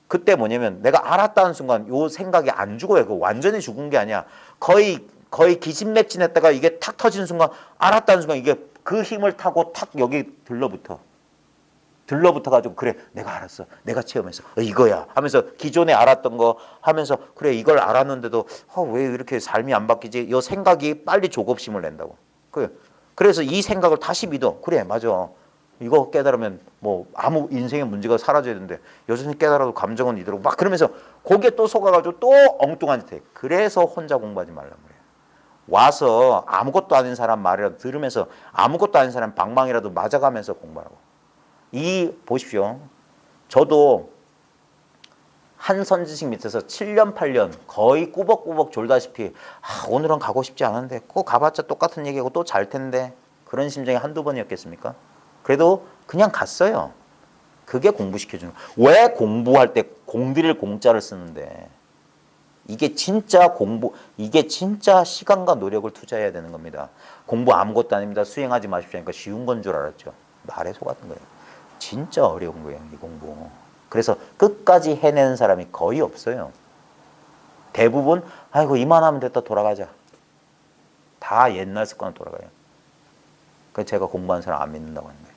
그때 뭐냐면 내가 알았다는 순간 요 생각이 안 죽어요. 그 완전히 죽은 게 아니야. 거의 기진맥진했다가 이게 탁 터지는 순간 알았다는 순간 이게 그 힘을 타고 탁 여기 들러붙어가지고 그래 내가 알았어. 내가 체험했어. 이거야 하면서 기존에 알았던 거 하면서 그래 이걸 알았는데도 왜 이렇게 삶이 안 바뀌지? 이 생각이 빨리 조급심을 낸다고. 그래서 이 생각을 다시 믿어. 그래 맞아. 이거 깨달으면 뭐 아무 인생의 문제가 사라져야 되는데 여전히 깨달아도 감정은 이대로 막 그러면서 거기에 또 속아가지고 또 엉뚱한 짓 해. 그래서 혼자 공부하지 말란 말이야. 와서 아무것도 아닌 사람 말이라도 들으면서 아무것도 아닌 사람 방망이라도 맞아가면서 공부하라고. 보십시오. 저도 한 선지식 밑에서 7년 8년 거의 꾸벅꾸벅 졸다시피 오늘은 가고 싶지 않은데 꼭 가봤자 똑같은 얘기하고 또 잘 텐데 그런 심정이 한두 번이었겠습니까? 그래도 그냥 갔어요. 그게 공부시켜주는 거예요. 왜 공부할 때 공들일 공짜를 쓰는데 이게 진짜 공부, 이게 진짜 시간과 노력을 투자해야 되는 겁니다. 공부 아무것도 아닙니다. 수행하지 마십시오. 그러니까 쉬운 건 줄 알았죠. 말에 속았던 거예요. 진짜 어려운 거예요, 이 공부. 그래서 끝까지 해내는 사람이 거의 없어요. 대부분 아이고 이만하면 됐다 돌아가자. 다 옛날 습관으로 돌아가요. 그래서 제가 공부하는 사람 안 믿는다고 하는 거예요.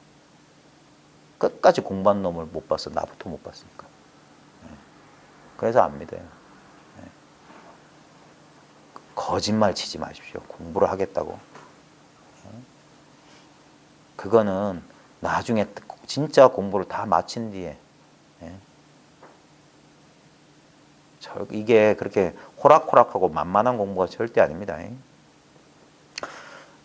끝까지 공부한 놈을 못 봤어. 나부터 못 봤으니까. 그래서 안 믿어요. 거짓말 치지 마십시오. 공부를 하겠다고. 그거는 나중에 진짜 공부를 다 마친 뒤에 이게 그렇게 호락호락하고 만만한 공부가 절대 아닙니다.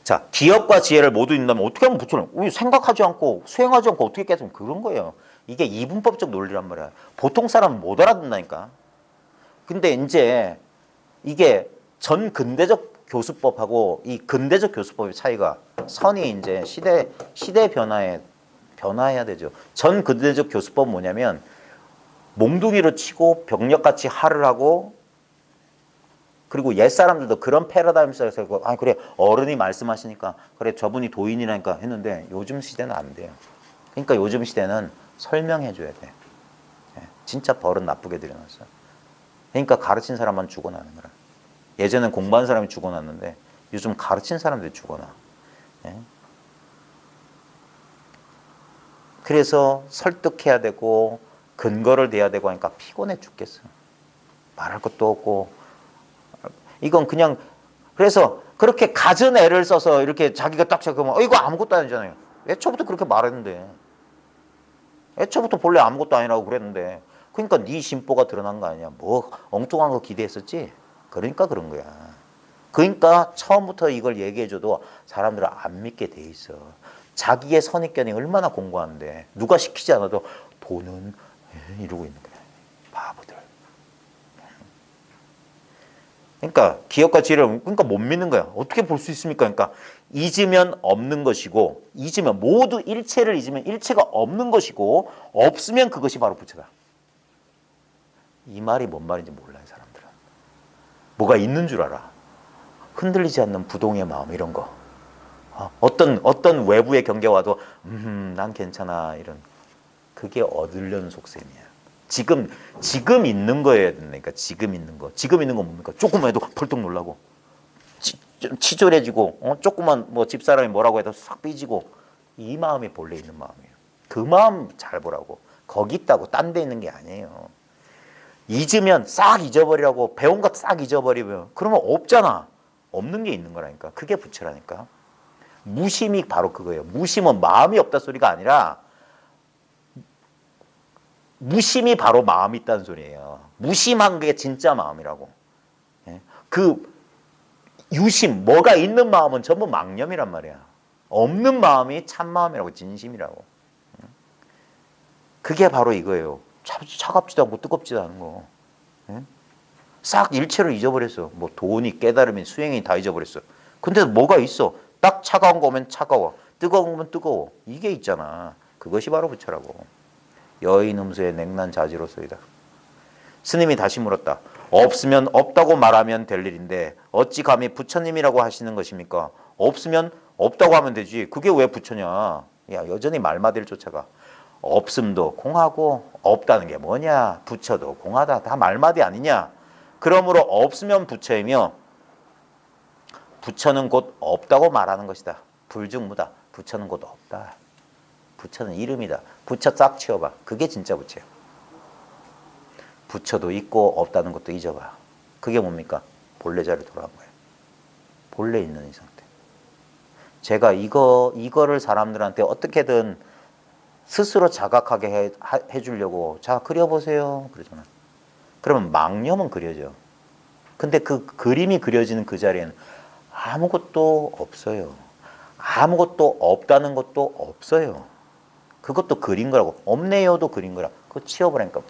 자, 기억과 지혜를 모두 있는다면 어떻게 하면 부처는 우리 생각하지 않고 수행하지 않고 어떻게 깨닫면 그런 거예요. 이게 이분법적 논리란 말이야. 보통 사람은 못 알아듣는다니까. 근데 이제 이게 전 근대적 교수법하고 이 근대적 교수법의 차이가 선이 이제 시대 변화해야 되죠. 전 근대적 교수법은 뭐냐면 몽둥이로 치고 벽력같이 할을 하고 그리고 옛사람들도 그런 패러다임 속에서 아 그래 어른이 말씀하시니까 그래 저분이 도인이라니까 했는데 요즘 시대는 안 돼요. 그러니까 요즘 시대는 설명해 줘야 돼. 진짜 버릇 나쁘게 들여놨어. 그러니까 가르친 사람만 죽어나는 거라. 예전엔 공부한 사람이 죽어났는데 요즘 가르친 사람들이 죽어나. 그래서 설득해야 되고 근거를 대야 되고 하니까 피곤해 죽겠어. 말할 것도 없고 이건 그냥 그래서 그렇게 갖은 애를 써서 이렇게 자기가 딱 시작하면 이거 아무것도 아니잖아요. 애초부터 그렇게 말했는데 애초부터 본래 아무것도 아니라고 그랬는데 그러니까 네 심보가 드러난 거 아니야. 뭐 엉뚱한 거 기대했었지. 그러니까 그런 거야. 그러니까 처음부터 이걸 얘기해줘도 사람들은 안 믿게 돼 있어. 자기의 선입견이 얼마나 공고한데 누가 시키지 않아도 돈은 이러고 있는 거야. 바보들. 그러니까 기억과 지혜를 그러니까 못 믿는 거야. 어떻게 볼 수 있습니까? 그러니까 잊으면 없는 것이고 잊으면 모두 일체를 잊으면 일체가 없는 것이고 없으면 그것이 바로 부처다. 이 말이 뭔 말인지 몰라요, 사람들은. 뭐가 있는 줄 알아. 흔들리지 않는 부동의 마음 이런 거. 어떤 외부의 경계가 와도 난 괜찮아 이런 그게 얻으려는 속셈이야. 지금 있는 거여야 된다니까. 지금 있는 거 뭡니까? 조금만 해도 펄떡 놀라고 치졸해지고 조금만 뭐 집사람이 뭐라고 해도 싹 삐지고 이 마음이 본래 있는 마음이에요. 그 마음 잘 보라고. 거기 있다고 딴 데 있는 게 아니에요. 잊으면 싹 잊어버리라고 배운 것 싹 잊어버리면 그러면 없잖아. 없는 게 있는 거라니까. 그게 부처라니까. 무심이 바로 그거예요. 무심은 마음이 없다 소리가 아니라 무심이 바로 마음이 있다는 소리예요. 무심한 게 진짜 마음이라고. 그 유심, 뭐가 있는 마음은 전부 망념이란 말이야. 없는 마음이 참마음이라고, 진심이라고. 그게 바로 이거예요. 차갑지도 않고 뜨겁지도 않은 거. 싹 일체를 잊어버렸어. 뭐 돈이, 깨달음이, 수행이 다 잊어버렸어. 근데 뭐가 있어? 딱 차가운 거 오면 차가워. 뜨거운 거 오면 뜨거워. 이게 있잖아. 그것이 바로 부처라고. 여인 흠수의 냉난 자지로소이다. 스님이 다시 물었다. 없으면 없다고 말하면 될 일인데 어찌 감히 부처님이라고 하시는 것입니까? 없으면 없다고 하면 되지. 그게 왜 부처냐? 야, 여전히 말마디를 쫓아가. 없음도 공하고 없다는 게 뭐냐? 부처도 공하다. 다 말마디 아니냐? 그러므로 없으면 부처이며 부처는 곧 없다고 말하는 것이다. 불증무다. 부처는 곧 없다. 부처는 이름이다. 부처 싹 치워봐. 그게 진짜 부처야. 부처도 있고 없다는 것도 잊어봐. 그게 뭡니까? 본래 자리로 돌아간 거예요. 본래 있는 이 상태. 제가 이거를 사람들한테 어떻게든 스스로 자각하게 해주려고 자 그려보세요 그러잖아. 그러면 망념은 그려져. 근데 그 그림이 그려지는 그 자리에는 아무것도 없어요. 아무것도 없다는 것도 없어요. 그것도 그린 거라고. 없네요도 그린 거라. 그거 치워버리니까.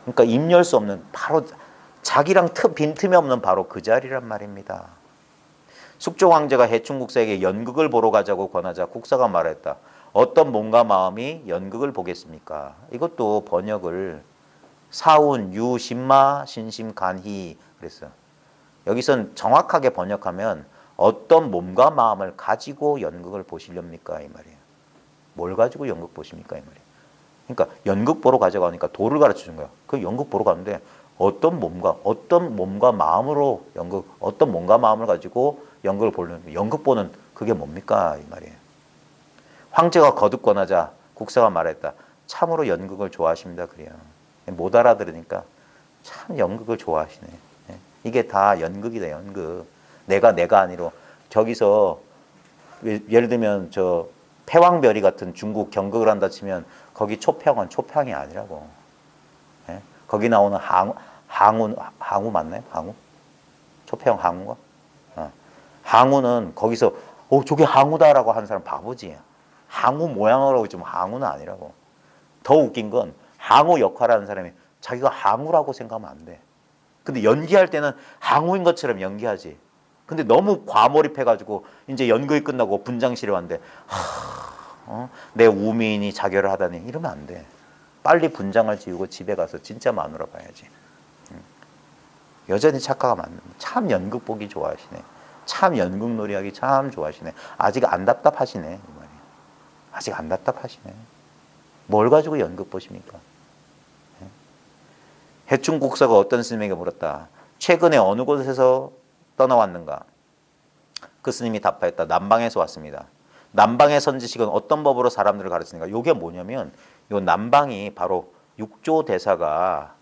그러니까 입열 수 없는 바로 자기랑 빈틈이 없는 바로 그 자리란 말입니다. 숙조 황제가 해충 국사에게 연극을 보러 가자고 권하자 국사가 말했다. 어떤 몸과 마음이 연극을 보겠습니까? 이것도 번역을 사운, 유, 신마, 신심, 간희 그랬어요. 여기선 정확하게 번역하면 어떤 몸과 마음을 가지고 연극을 보시렵니까? 이 말이에요. 뭘 가지고 연극 보십니까? 이 말이에요. 그러니까 연극 보러 가져가니까 도를 가르쳐 준 거야. 그 연극 보러 가는데 어떤 몸과 마음으로 어떤 몸과 마음을 가지고 연극을 보려는 연극 보는 그게 뭡니까? 이 말이에요. 황제가 거듭 권하자 국사가 말했다. 참으로 연극을 좋아하십니다. 그래요. 못 알아들으니까 참 연극을 좋아하시네. 이게 다 연극이다. 연극. 내가 아니로 저기서 예를 들면 저 패왕별이 같은 중국 경극을 한다 치면 거기 초평은 초평이 아니라고. 예? 거기 나오는 항우 맞나요? 항우? 초평 항우가? 항우는 거기서 저게 항우다라고 하는 사람 바보지. 항우 모양으로 좀 항우는 아니라고. 더 웃긴 건 항우 역할하는 사람이 자기가 항우라고 생각하면 안 돼. 근데 연기할 때는 항우인 것처럼 연기하지. 근데 너무 과몰입해가지고 이제 연극이 끝나고 분장실에 왔는데 내 우미인이 자결을 하다니 이러면 안 돼. 빨리 분장을 지우고 집에 가서 진짜 마누라 봐야지. 여전히 착각가 맞는. 참 연극 보기 좋아하시네. 참 연극 놀이하기 참 좋아하시네. 아직 안 답답하시네. 이 말이에요. 아직 안 답답하시네. 뭘 가지고 연극 보십니까? 해충국사가 어떤 스님에게 물었다. 최근에 어느 곳에서 떠나왔는가? 그 스님이 답하였다. 남방에서 왔습니다. 남방의 선지식은 어떤 법으로 사람들을 가르치는가? 이게 뭐냐면 요 남방이 바로 육조 대사가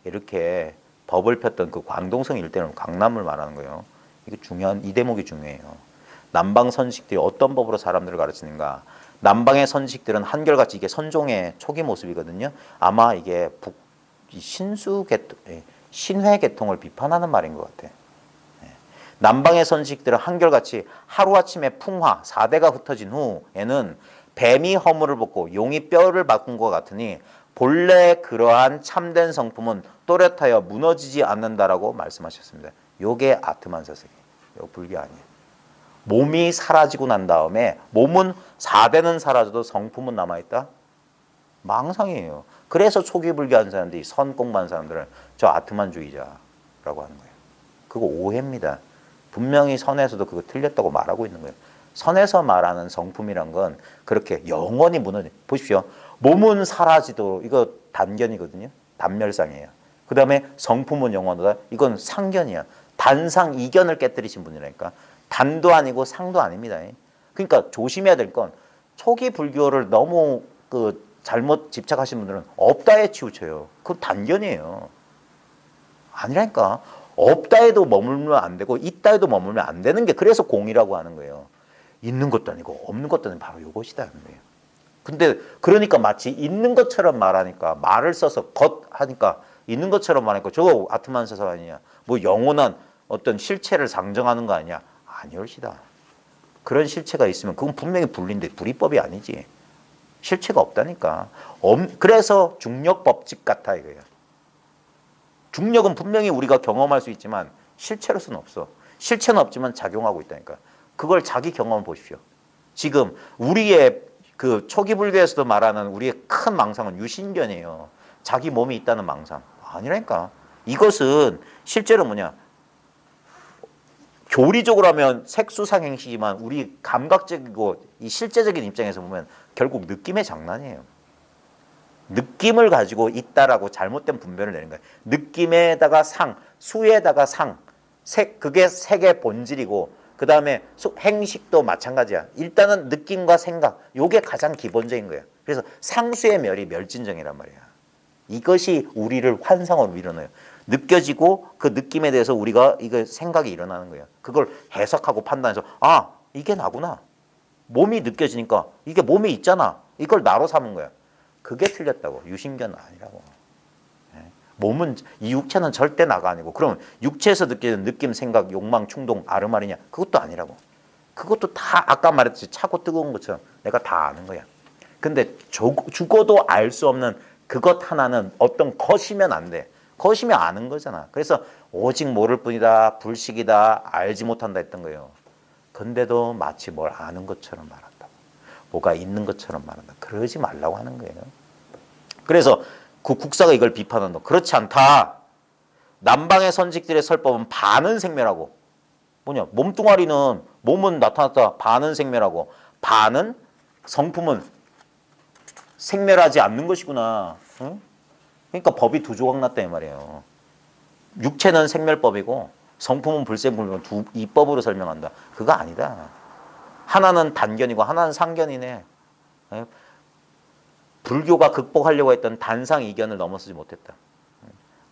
이렇게 법을 폈던 그 광동성 일대는 강남을 말하는 거예요. 이게 이 대목이 중요해요. 남방 선지식들이 어떤 법으로 사람들을 가르치는가? 남방의 선지식들은 한결같이 이게 선종의 초기 모습이거든요. 아마 이게 신회 계통을 비판하는 말인 것 같아. 남방의 선지식들은 한결같이 하루아침에 풍화, 4대가 흩어진 후에는 뱀이 허물을 벗고 용이 뼈를 바꾼 것 같으니 본래 그러한 참된 성품은 또렷하여 무너지지 않는다라고 말씀하셨습니다. 요게 아트만 사색이에요. 요 불교 아니에요. 몸이 사라지고 난 다음에 몸은 4대는 사라져도 성품은 남아있다? 망상이에요. 그래서 초기 불교하는 사람들이 선 공부하는 사람들은 저 아트만주의자라고 하는 거예요. 그거 오해입니다. 분명히 선에서도 그거 틀렸다고 말하고 있는 거예요. 선에서 말하는 성품이란 건 그렇게 영원히 무너져. 보십시오. 몸은 사라지도록 이거 단견이거든요. 단멸상이에요. 그 다음에 성품은 영원하다. 이건 상견이야. 단상 이견을 깨뜨리신 분이라니까. 단도 아니고 상도 아닙니다. 그러니까 조심해야 될 건 초기 불교를 너무 잘못 집착하신 분들은 없다에 치우쳐요. 그건 단견이에요. 아니라니까. 없다에도 머물면 안 되고 있다에도 머물면 안 되는 게 그래서 공이라고 하는 거예요. 있는 것도 아니고 없는 것도 아니고 바로 이것이다는 거예요. 근데 그러니까 마치 있는 것처럼 말하니까 말을 써서 하니까 있는 것처럼 말하니까 저거 아트만 사상 아니냐. 뭐 영원한 어떤 실체를 상정하는 거 아니냐. 아니올시다. 그런 실체가 있으면 그건 분명히 불린데 불이법이 아니지. 실체가 없다니까. 그래서 중력 법칙 같아 이거예요. 중력은 분명히 우리가 경험할 수 있지만 실체로서는 없어. 실체는 없지만 작용하고 있다니까. 그걸 자기 경험을 보십시오. 지금 우리의 그 초기 불교에서도 말하는 우리의 큰 망상은 유신견이에요. 자기 몸이 있다는 망상. 아니라니까. 이것은 실제로 뭐냐. 교리적으로 하면 색수상행시지만 우리 감각적이고 이 실제적인 입장에서 보면 결국 느낌의 장난이에요. 느낌을 가지고 있다라고 잘못된 분별을 내는 거예요. 느낌에다가 수에다가 그게 색의 본질이고 그 다음에 행식도 마찬가지야. 일단은 느낌과 생각, 요게 가장 기본적인 거예요. 그래서 상수의 멸이 멸진정이란 말이야. 이것이 우리를 환상으로 밀어넣어요. 느껴지고 그 느낌에 대해서 우리가 이거 생각이 일어나는 거예요. 그걸 해석하고 판단해서 이게 나구나. 몸이 느껴지니까 이게 몸에 있잖아. 이걸 나로 삼은 거야. 그게 틀렸다고. 유신견은 아니라고. 몸은 이 육체는 절대 나가 아니고 그러면 육체에서 느끼는 느낌, 생각, 욕망, 충동, 아르마리냐? 그것도 아니라고. 그것도 다 아까 말했듯이 차고 뜨거운 것처럼 내가 다 아는 거야. 근데 죽어도 알 수 없는 그것 하나는 어떤 것이면 안 돼. 것이면 아는 거잖아. 그래서 오직 모를 뿐이다. 불식이다. 알지 못한다 했던 거예요. 근데도 마치 뭘 아는 것처럼 말한다. 뭐가 있는 것처럼 말한다. 그러지 말라고 하는 거예요. 그래서 그 국사가 이걸 비판한다. 그렇지 않다. 남방의 선직들의 설법은 반은 생멸하고 뭐냐 몸뚱아리는 몸은 나타났다 반은 생멸하고 반은 성품은 생멸하지 않는 것이구나. 응? 그러니까 법이 두 조각 났다 이 말이에요. 육체는 생멸법이고 성품은 불생불명 이 법으로 설명한다. 그거 아니다. 하나는 단견이고 하나는 상견이네. 예? 불교가 극복하려고 했던 단상 이견을 넘어서지 못했다.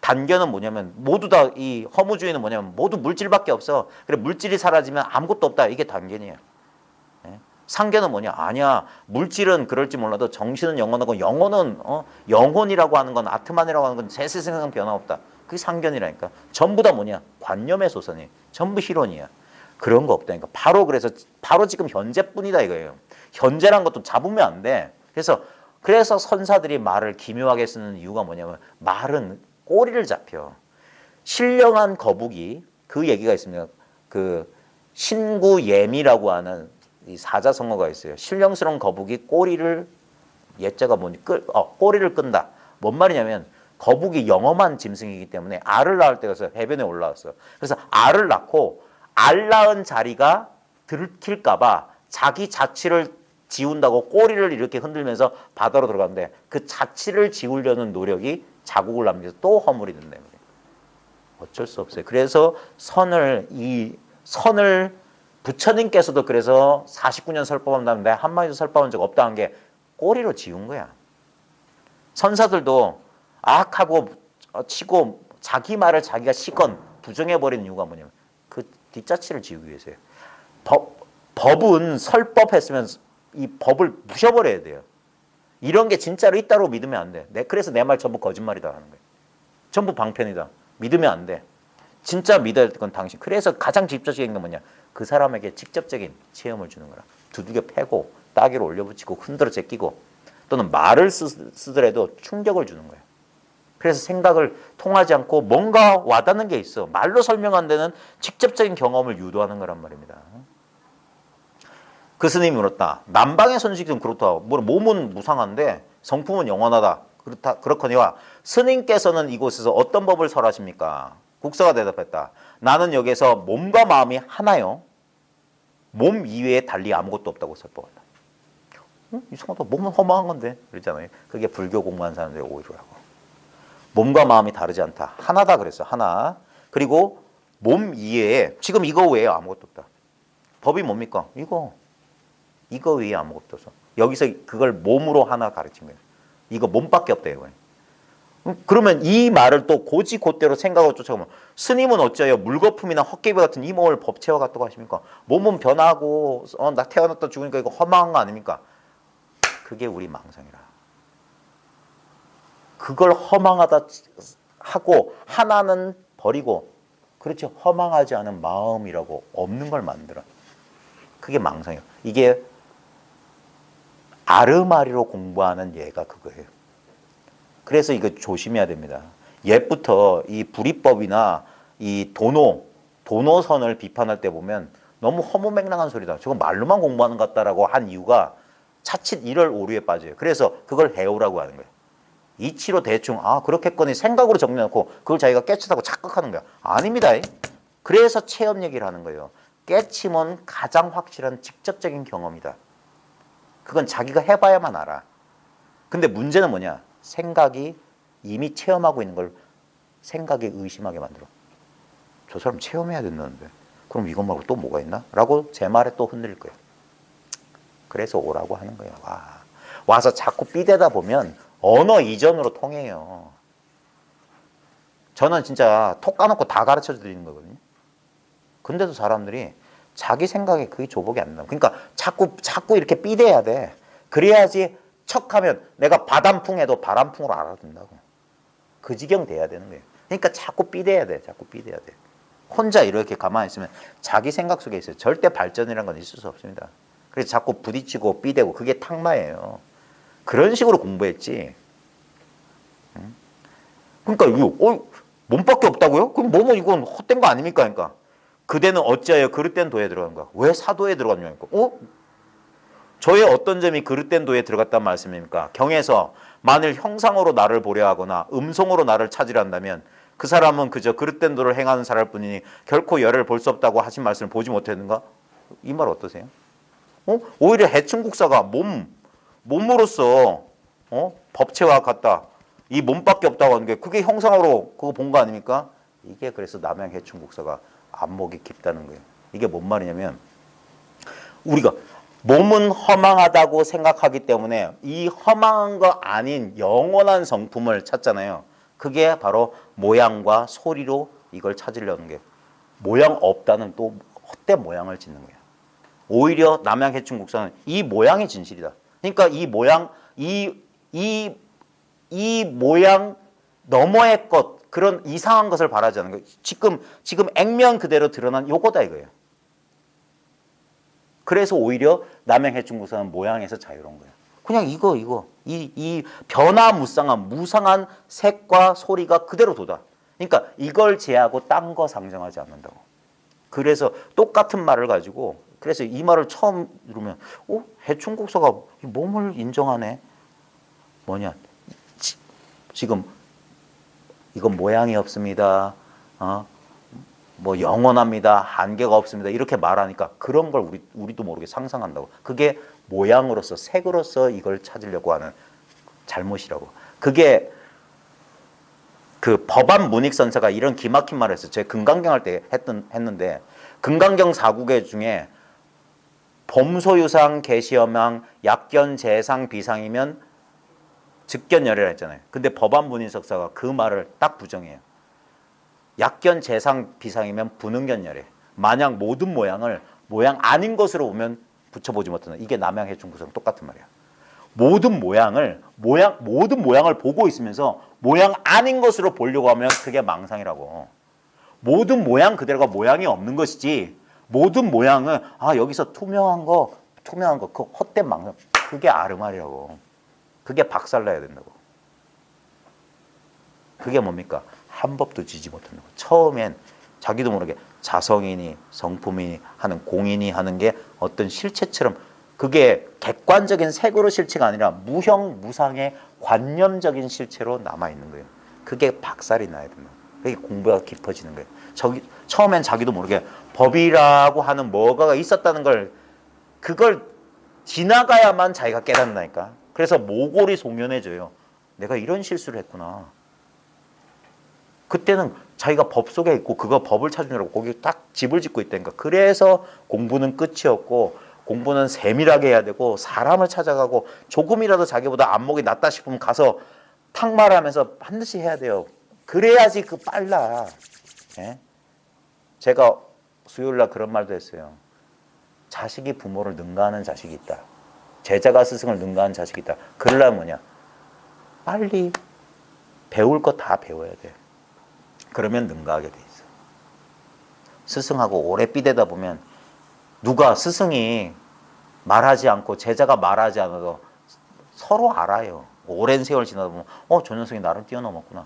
단견은 뭐냐면 모두 다 이 허무주의는 뭐냐면 모두 물질밖에 없어. 그래 물질이 사라지면 아무것도 없다. 이게 단견이에요. 예? 상견은 뭐냐? 아니야. 물질은 그럴지 몰라도 정신은 영원하고 영혼은 영혼이라고 하는 건 아트만이라고 하는 건 세세세상 변화 없다. 그게 상견이라니까. 전부 다 뭐냐? 관념의 소선이. 전부 희론이야. 그런 거 없다니까. 바로 지금 현재뿐이다 이거예요. 현재란 것도 잡으면 안 돼. 그래서 선사들이 말을 기묘하게 쓰는 이유가 뭐냐면 말은 꼬리를 잡혀. 신령한 거북이 그 얘기가 있습니다. 그 신구예미라고 하는 이 사자성어가 있어요. 신령스러운 거북이 꼬리를 예자가 뭐니 꼬리를 끈다. 뭔 말이냐면 거북이 영험한 짐승이기 때문에 알을 낳을 때 가서 해변에 올라왔어. 그래서 알을 낳고 알 낳은 자리가 들킬까봐 자기 자취를 지운다고 꼬리를 이렇게 흔들면서 바다로 들어갔는데 그 자취를 지우려는 노력이 자국을 남겨서 또 허물이 된다. 어쩔 수 없어요. 그래서 선을 부처님께서도 그래서 49년 설법한다는데 한마디도 설법한 적 없다는 게 꼬리로 지운 거야. 선사들도 악하고 치고 자기 말을 자기가 시건 부정해버리는 이유가 뭐냐면 그 뒷자치를 지우기 위해서예요. 법은 설법했으면 이 법을 부셔버려야 돼요. 이런 게 진짜로 있다고 믿으면 안 돼. 그래서 내 말 전부 거짓말이다 하는 거예요. 전부 방편이다. 믿으면 안 돼. 진짜 믿어야 될 건 당신. 그래서 가장 직접적인 건 뭐냐. 그 사람에게 직접적인 체험을 주는 거라. 두들겨 패고 따귀로 올려붙이고 흔들어 제끼고 또는 말을 쓰더라도 충격을 주는 거예요. 그래서 생각을 통하지 않고 뭔가 와닿는 게 있어. 말로 설명 안 되는 직접적인 경험을 유도하는 거란 말입니다. 그 스님이 물었다. 남방의 선식은 그렇다. 몸은 무상한데 성품은 영원하다. 그렇거니와 스님께서는 이곳에서 어떤 법을 설하십니까? 국사가 대답했다. 나는 여기서 몸과 마음이 하나요. 몸 이외에 달리 아무것도 없다고 설법한다. 이상하다. 몸은 허망한 건데. 그랬잖아요. 그게 불교 공부하는 사람들의 오해라고. 몸과 마음이 다르지 않다. 하나다 그랬어. 하나. 그리고 몸 이외에 지금 이거 외에 아무것도 없다. 법이 뭡니까? 이거 외에 아무것도 없어. 여기서 그걸 몸으로 하나 가르친 거예요. 이거 몸밖에 없다 이거예요. 그러면 이 말을 또 고지곧대로 생각을 쫓아가면 스님은 어째요? 물거품이나 헛개비 같은 이 몸을 법체와 같다고 하십니까? 몸은 변하고 나 태어났다 죽으니까 이거 허망한 거 아닙니까? 그게 우리 망상이라. 그걸 허망하다 하고 하나는 버리고 그렇지 허망하지 않은 마음이라고 없는 걸 만들어. 그게 망상이에요. 이게 아르마리로 공부하는 예가 그거예요. 그래서 이거 조심해야 됩니다. 옛부터 이 불이법이나 이 도노선을 비판할 때 보면 너무 허무맹랑한 소리다. 저거 말로만 공부하는 것 같다라고 한 이유가 차칫 이럴 오류에 빠져요. 그래서 그걸 해오라고 하는 거예요. 이치로 대충 그렇겠거니 생각으로 정리해놓고 그걸 자기가 깨끗하고 착각하는 거야. 아닙니다. 그래서 체험 얘기를 하는 거예요. 깨침은 가장 확실한 직접적인 경험이다. 그건 자기가 해봐야만 알아. 근데 문제는 뭐냐? 생각이 이미 체험하고 있는 걸 생각에 의심하게 만들어. 저 사람 체험해야 된다는데 그럼 이것 말고 또 뭐가 있나? 라고 제 말에 또 흔들릴 거예요. 그래서 오라고 하는 거예요. 와서 자꾸 삐대다 보면 언어 이전으로 통해요. 저는 진짜 톡 까놓고 다 가르쳐 드리는 거거든요. 근데도 사람들이 자기 생각에 그게 조복이 안 나. 그러니까 자꾸 이렇게 삐대야 돼. 그래야지 척하면 내가 바람풍해도 바람풍으로 알아듣는다고. 그 지경 돼야 되는 거예요. 그러니까 자꾸 삐대야 돼. 혼자 이렇게 가만히 있으면 자기 생각 속에 있어요. 절대 발전이라는 건 있을 수 없습니다. 그래서 자꾸 부딪히고 삐대고 그게 탁마예요. 그런 식으로 공부했지. 그러니까 이거 몸밖에 없다고요? 그럼 몸은 이건 헛된 거 아닙니까? 그러니까 그대는 어찌하여 그릇된 도에 들어간가? 왜 사도에 들어갔냐니까? 저의 어떤 점이 그릇된 도에 들어갔단 말씀입니까? 경에서 만일 형상으로 나를 보려 하거나 음성으로 나를 찾으려 한다면 그 사람은 그저 그릇된 도를 행하는 사람일 뿐이니 결코 열애를 볼 수 없다고 하신 말씀을 보지 못했는가? 이 말 어떠세요? 오히려 해충국사가 몸으로서 법체와 같다. 이 몸밖에 없다고 하는 게 그게 형상으로 그거 본 거 아닙니까? 이게 그래서 남양해충국사가 안목이 깊다는 거예요. 이게 뭔 말이냐면 우리가 몸은 허망하다고 생각하기 때문에 이 허망한 거 아닌 영원한 성품을 찾잖아요. 그게 바로 모양과 소리로 이걸 찾으려는 게 모양 없다는 또 헛된 모양을 짓는 거예요. 오히려 남양해충국사는 이 모양이 진실이다. 그러니까 이 모양 너머의 것 그런 이상한 것을 바라지 않는 거예요. 지금 액면 그대로 드러난 요거다 이거예요. 그래서 오히려 남양해충국사는 모양에서 자유로운 거예요. 그냥 이 변화무쌍한 무상한 색과 소리가 그대로 도다. 그러니까 이걸 제하고 딴 거 상정하지 않는다고. 그래서 똑같은 말을 가지고 그래서 이 말을 처음 들으면 해충국사가 몸을 인정하네. 뭐냐? 지금 이건 모양이 없습니다. 뭐 영원합니다. 한계가 없습니다. 이렇게 말하니까 그런 걸 우리도 모르게 상상한다고. 그게 모양으로서 색으로서 이걸 찾으려고 하는 잘못이라고. 그게 그 법안 문익선사가 이런 기막힌 말을 했어요. 제가 금강경 할 때 했는데 금강경 4국의 중에 범소유상 계시여망 약견 재상 비상이면 즉견열애라 했잖아요. 근데 법안 문익선사가 그 말을 딱 부정해요. 약견 재상 비상이면 분응견열애. 만약 모든 모양을 모양 아닌 것으로 보면 붙여보지 못한다. 이게 남양해충국사랑 똑같은 말이야. 모든 모양을 보고 있으면서 모양 아닌 것으로 보려고 하면 그게 망상이라고. 모든 모양 그대로가 모양이 없는 것이지. 모든 모양은 여기서 투명한 거 그 헛된 망상. 그게 아르말이라고. 그게 박살나야 된다고. 그게 뭡니까? 한 법도 지지 못한다고. 처음엔 자기도 모르게 자성이니 성품이니 하는 공인이 하는 게 어떤 실체처럼 그게 객관적인 색으로 실체가 아니라 무형무상의 관념적인 실체로 남아있는 거예요. 그게 박살이 나야 된다. 그게 공부가 깊어지는 거예요. 처음엔 자기도 모르게 법이라고 하는 뭐가 있었다는 걸 그걸 지나가야만 자기가 깨닫는다니까. 그래서 모골이 송연해져요. 내가 이런 실수를 했구나. 그때는 자기가 법 속에 있고 그거 법을 찾으려고 거기 딱 집을 짓고 있다니까. 그래서 공부는 끝이 없고 공부는 세밀하게 해야 되고 사람을 찾아가고 조금이라도 자기보다 안목이 낮다 싶으면 가서 탁말하면서 반드시 해야 돼요. 그래야지 빨라. 예? 제가 수요일날 그런 말도 했어요. 자식이 부모를 능가하는 자식이 있다. 제자가 스승을 능가하는 자식이 있다. 그러려면 뭐냐? 빨리 배울 거 다 배워야 돼. 그러면 능가하게 돼 있어. 스승하고 오래 삐대다 보면 누가 스승이 말하지 않고 제자가 말하지 않아도 서로 알아요. 오랜 세월 지나다 보면 저 녀석이 나를 뛰어넘었구나.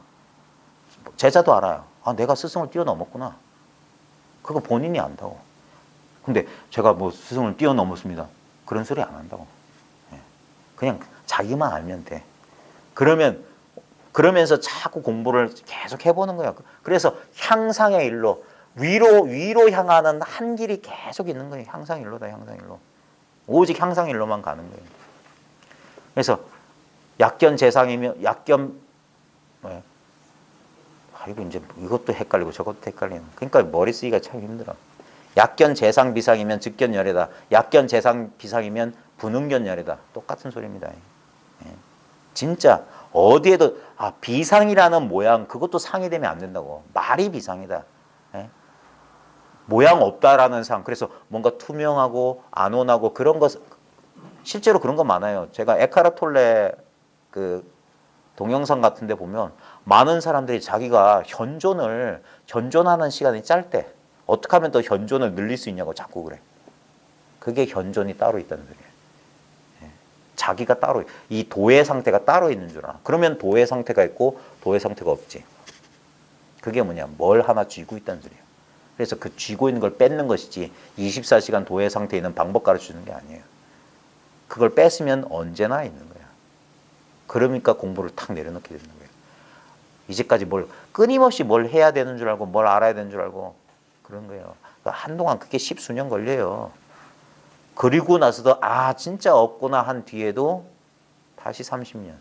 제자도 알아요. 내가 스승을 뛰어넘었구나. 그거 본인이 안다고. 근데 제가 뭐 스승을 뛰어넘었습니다. 그런 소리 안 한다고. 그냥 자기만 알면 돼. 그러면서 자꾸 공부를 계속 해보는 거야. 그래서 향상의 일로 위로 향하는 한 길이 계속 있는 거예요. 향상일로다, 향상일로. 오직 향상일로만 가는 거예요. 그래서 약견 재상이면 이제 이것도 헷갈리고 저것도 헷갈리는. 그러니까 머리 쓰기가 참 힘들어. 약견 재상 비상이면 즉견열애다. 약견 재상 비상이면 분응견열애다. 똑같은 소리입니다. 진짜 어디에도 비상이라는 모양 그것도 상이 되면 안 된다고. 말이 비상이다. 모양 없다라는 상. 그래서 뭔가 투명하고 안온하고 그런 것 실제로 그런 거 많아요. 제가 에카르톨레 그 동영상 같은 데 보면 많은 사람들이 자기가 현존하는 시간이 짧대. 어떻게 하면 더 현존을 늘릴 수 있냐고 자꾸 그래. 그게 현존이 따로 있다는 소리예요. 자기가 따로 이 도의 상태가 따로 있는 줄 알아. 그러면 도의 상태가 있고 도의 상태가 없지. 그게 뭐냐? 뭘 하나 쥐고 있다는 소리예요. 그래서 그 쥐고 있는 걸 뺏는 것이지 24시간 도의 상태에 있는 방법 가르쳐주는 게 아니에요. 그걸 뺏으면 언제나 있는 거야. 그러니까 공부를 탁 내려놓게 되는 거예요. 이제까지 끊임없이 뭘 해야 되는 줄 알고 뭘 알아야 되는 줄 알고 그런 거예요. 한동안 그게 10수년 걸려요. 그리고 나서도 진짜 없구나 한 뒤에도 다시 30년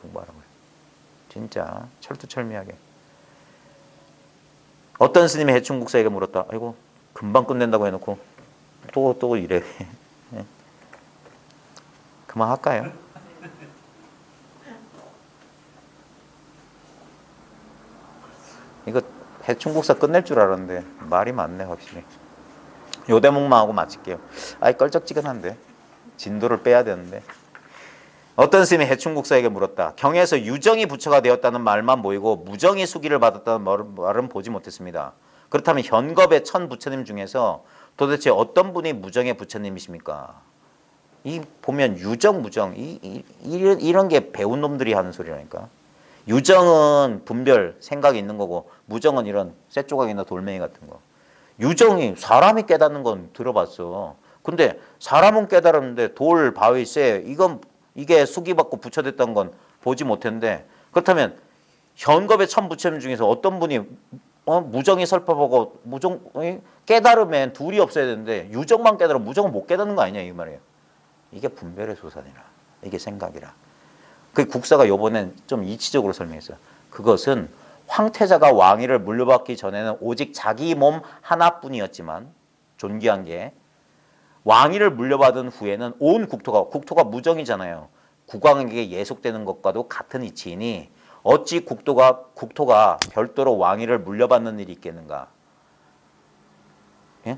공부하라고요. 진짜 철두철미하게. 어떤 스님이 해충국사에게 물었다. 아이고 금방 끝낸다고 해놓고 또 이래. 그만할까요? 이거 해충국사 끝낼 줄 알았는데 말이 많네 확실히. 요 대목만 하고 마칠게요. 껄쩍지근한데 진도를 빼야 되는데. 어떤 스님이 해충국사에게 물었다. 경에서 유정이 부처가 되었다는 말만 보이고 무정이 수기를 받았다는 말은 보지 못했습니다. 그렇다면 현겁의 천 부처님 중에서 도대체 어떤 분이 무정의 부처님이십니까? 이 보면 유정, 무정 이런 게 배운 놈들이 하는 소리라니까. 유정은 분별, 생각이 있는 거고 무정은 이런 쇠조각이나 돌멩이 같은 거. 유정이 사람이 깨닫는 건 들어봤어. 근데 사람은 깨달았는데 돌, 바위, 쇠 이게 수기받고 부처됐다는 건 보지 못했는데 그렇다면 현겁의 천 부처님 중에서 어떤 분이 무정이 설법하고 무정이 깨달으면 둘이 없어야 되는데 유정만 깨달으면 무정은 못 깨닫는 거 아니냐 이 말이에요. 이게 분별의 소산이라. 이게 생각이라. 그 국사가 요번엔 좀 이치적으로 설명했어요. 그것은 황태자가 왕위를 물려받기 전에는 오직 자기 몸 하나뿐이었지만 존귀한 게 왕위를 물려받은 후에는 온 국토가 무정이잖아요. 국왕에게 예속되는 것과도 같은 이치이니 어찌 국토가 별도로 왕위를 물려받는 일이 있겠는가? 예?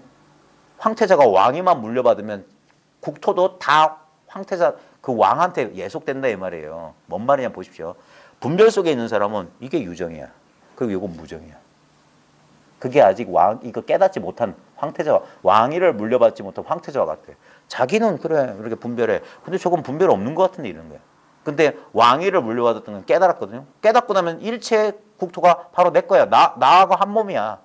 황태자가 왕위만 물려받으면 국토도 다 황태자 그 왕한테 예속된다 이 말이에요. 뭔 말이냐 보십시오. 분별 속에 있는 사람은 이게 유정이야. 그리고 이건 무정이야. 그게 아직 이거 깨닫지 못한 황태자와 왕위를 물려받지 못한 황태자와 같아. 자기는 그래 이렇게 분별해. 근데 저건 분별 없는 것 같은데 이런 거야. 근데 왕위를 물려받았던 건 깨달았거든요. 깨닫고 나면 일체 국토가 바로 내 거야. 나하고 한 몸이야.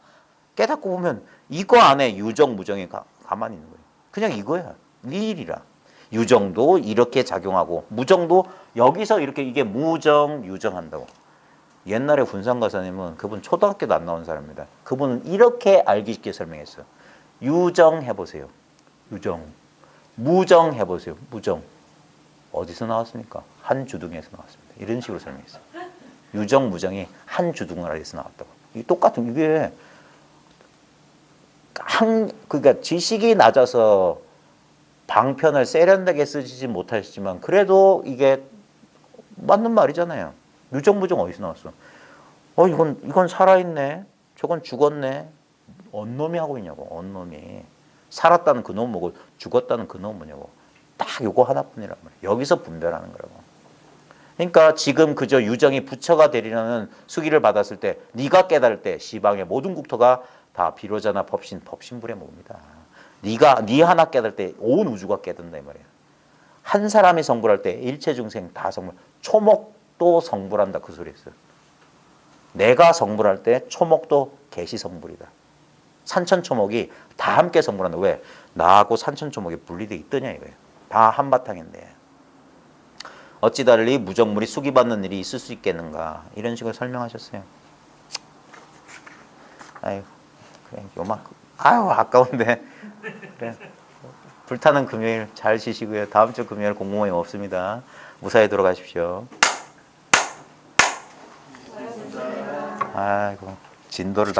깨닫고 보면 이거 안에 유정, 무정이 가만히 있는 거예요. 그냥 이거야. 이 일이라. 유정도 이렇게 작용하고 무정도 여기서 이렇게 이게 무정, 유정 한다고. 옛날에 훈상가사님은 그분 초등학교도 안 나온 사람입니다. 그분은 이렇게 알기 쉽게 설명했어요. 유정 해보세요. 유정. 무정 해보세요. 무정. 어디서 나왔습니까? 한 주둥에서 나왔습니다. 이런 식으로 설명했어요. 유정, 무정이 한 주둥아리에서 나왔다고. 이게 똑같은 이게 그러니까 지식이 낮아서 방편을 세련되게 쓰지 못하시지만 그래도 이게 맞는 말이잖아요. 유정, 무정 어디서 나왔어? 이건 살아있네. 저건 죽었네. 언놈이 하고 있냐고. 언놈이. 살았다는 그 놈 뭐고 죽었다는 그 놈 뭐냐고. 딱 요거 하나뿐이란 말이에요. 여기서 분별하는 거라고. 그러니까 지금 그저 유정이 부처가 되리라는 수기를 받았을 때 네가 깨달을 때 시방의 모든 국토가 다 비로자나 법신불에 mov니다. 네 하나 깨달을 때 온 우주가 깨닫는다 이 말이에요. 한 사람이 성불할 때 일체 중생 다 성불. 초목도 성불한다 그 소리 했어요. 내가 성불할 때 초목도 개시 성불이다. 산천초목이 다 함께 성불한다. 왜? 나하고 산천초목이 분리되어 있더냐 이거예요. 다 한바탕인데. 어찌 달리 무정물이 수기받는 일이 있을 수 있겠는가 이런 식으로 설명하셨어요. 아유 그래 요만큼 아까운데 그래. 불타는 금요일 잘 쉬시고요. 다음 주 금요일 공모임 없습니다. 무사히 돌아가십시오. 아이고 진도를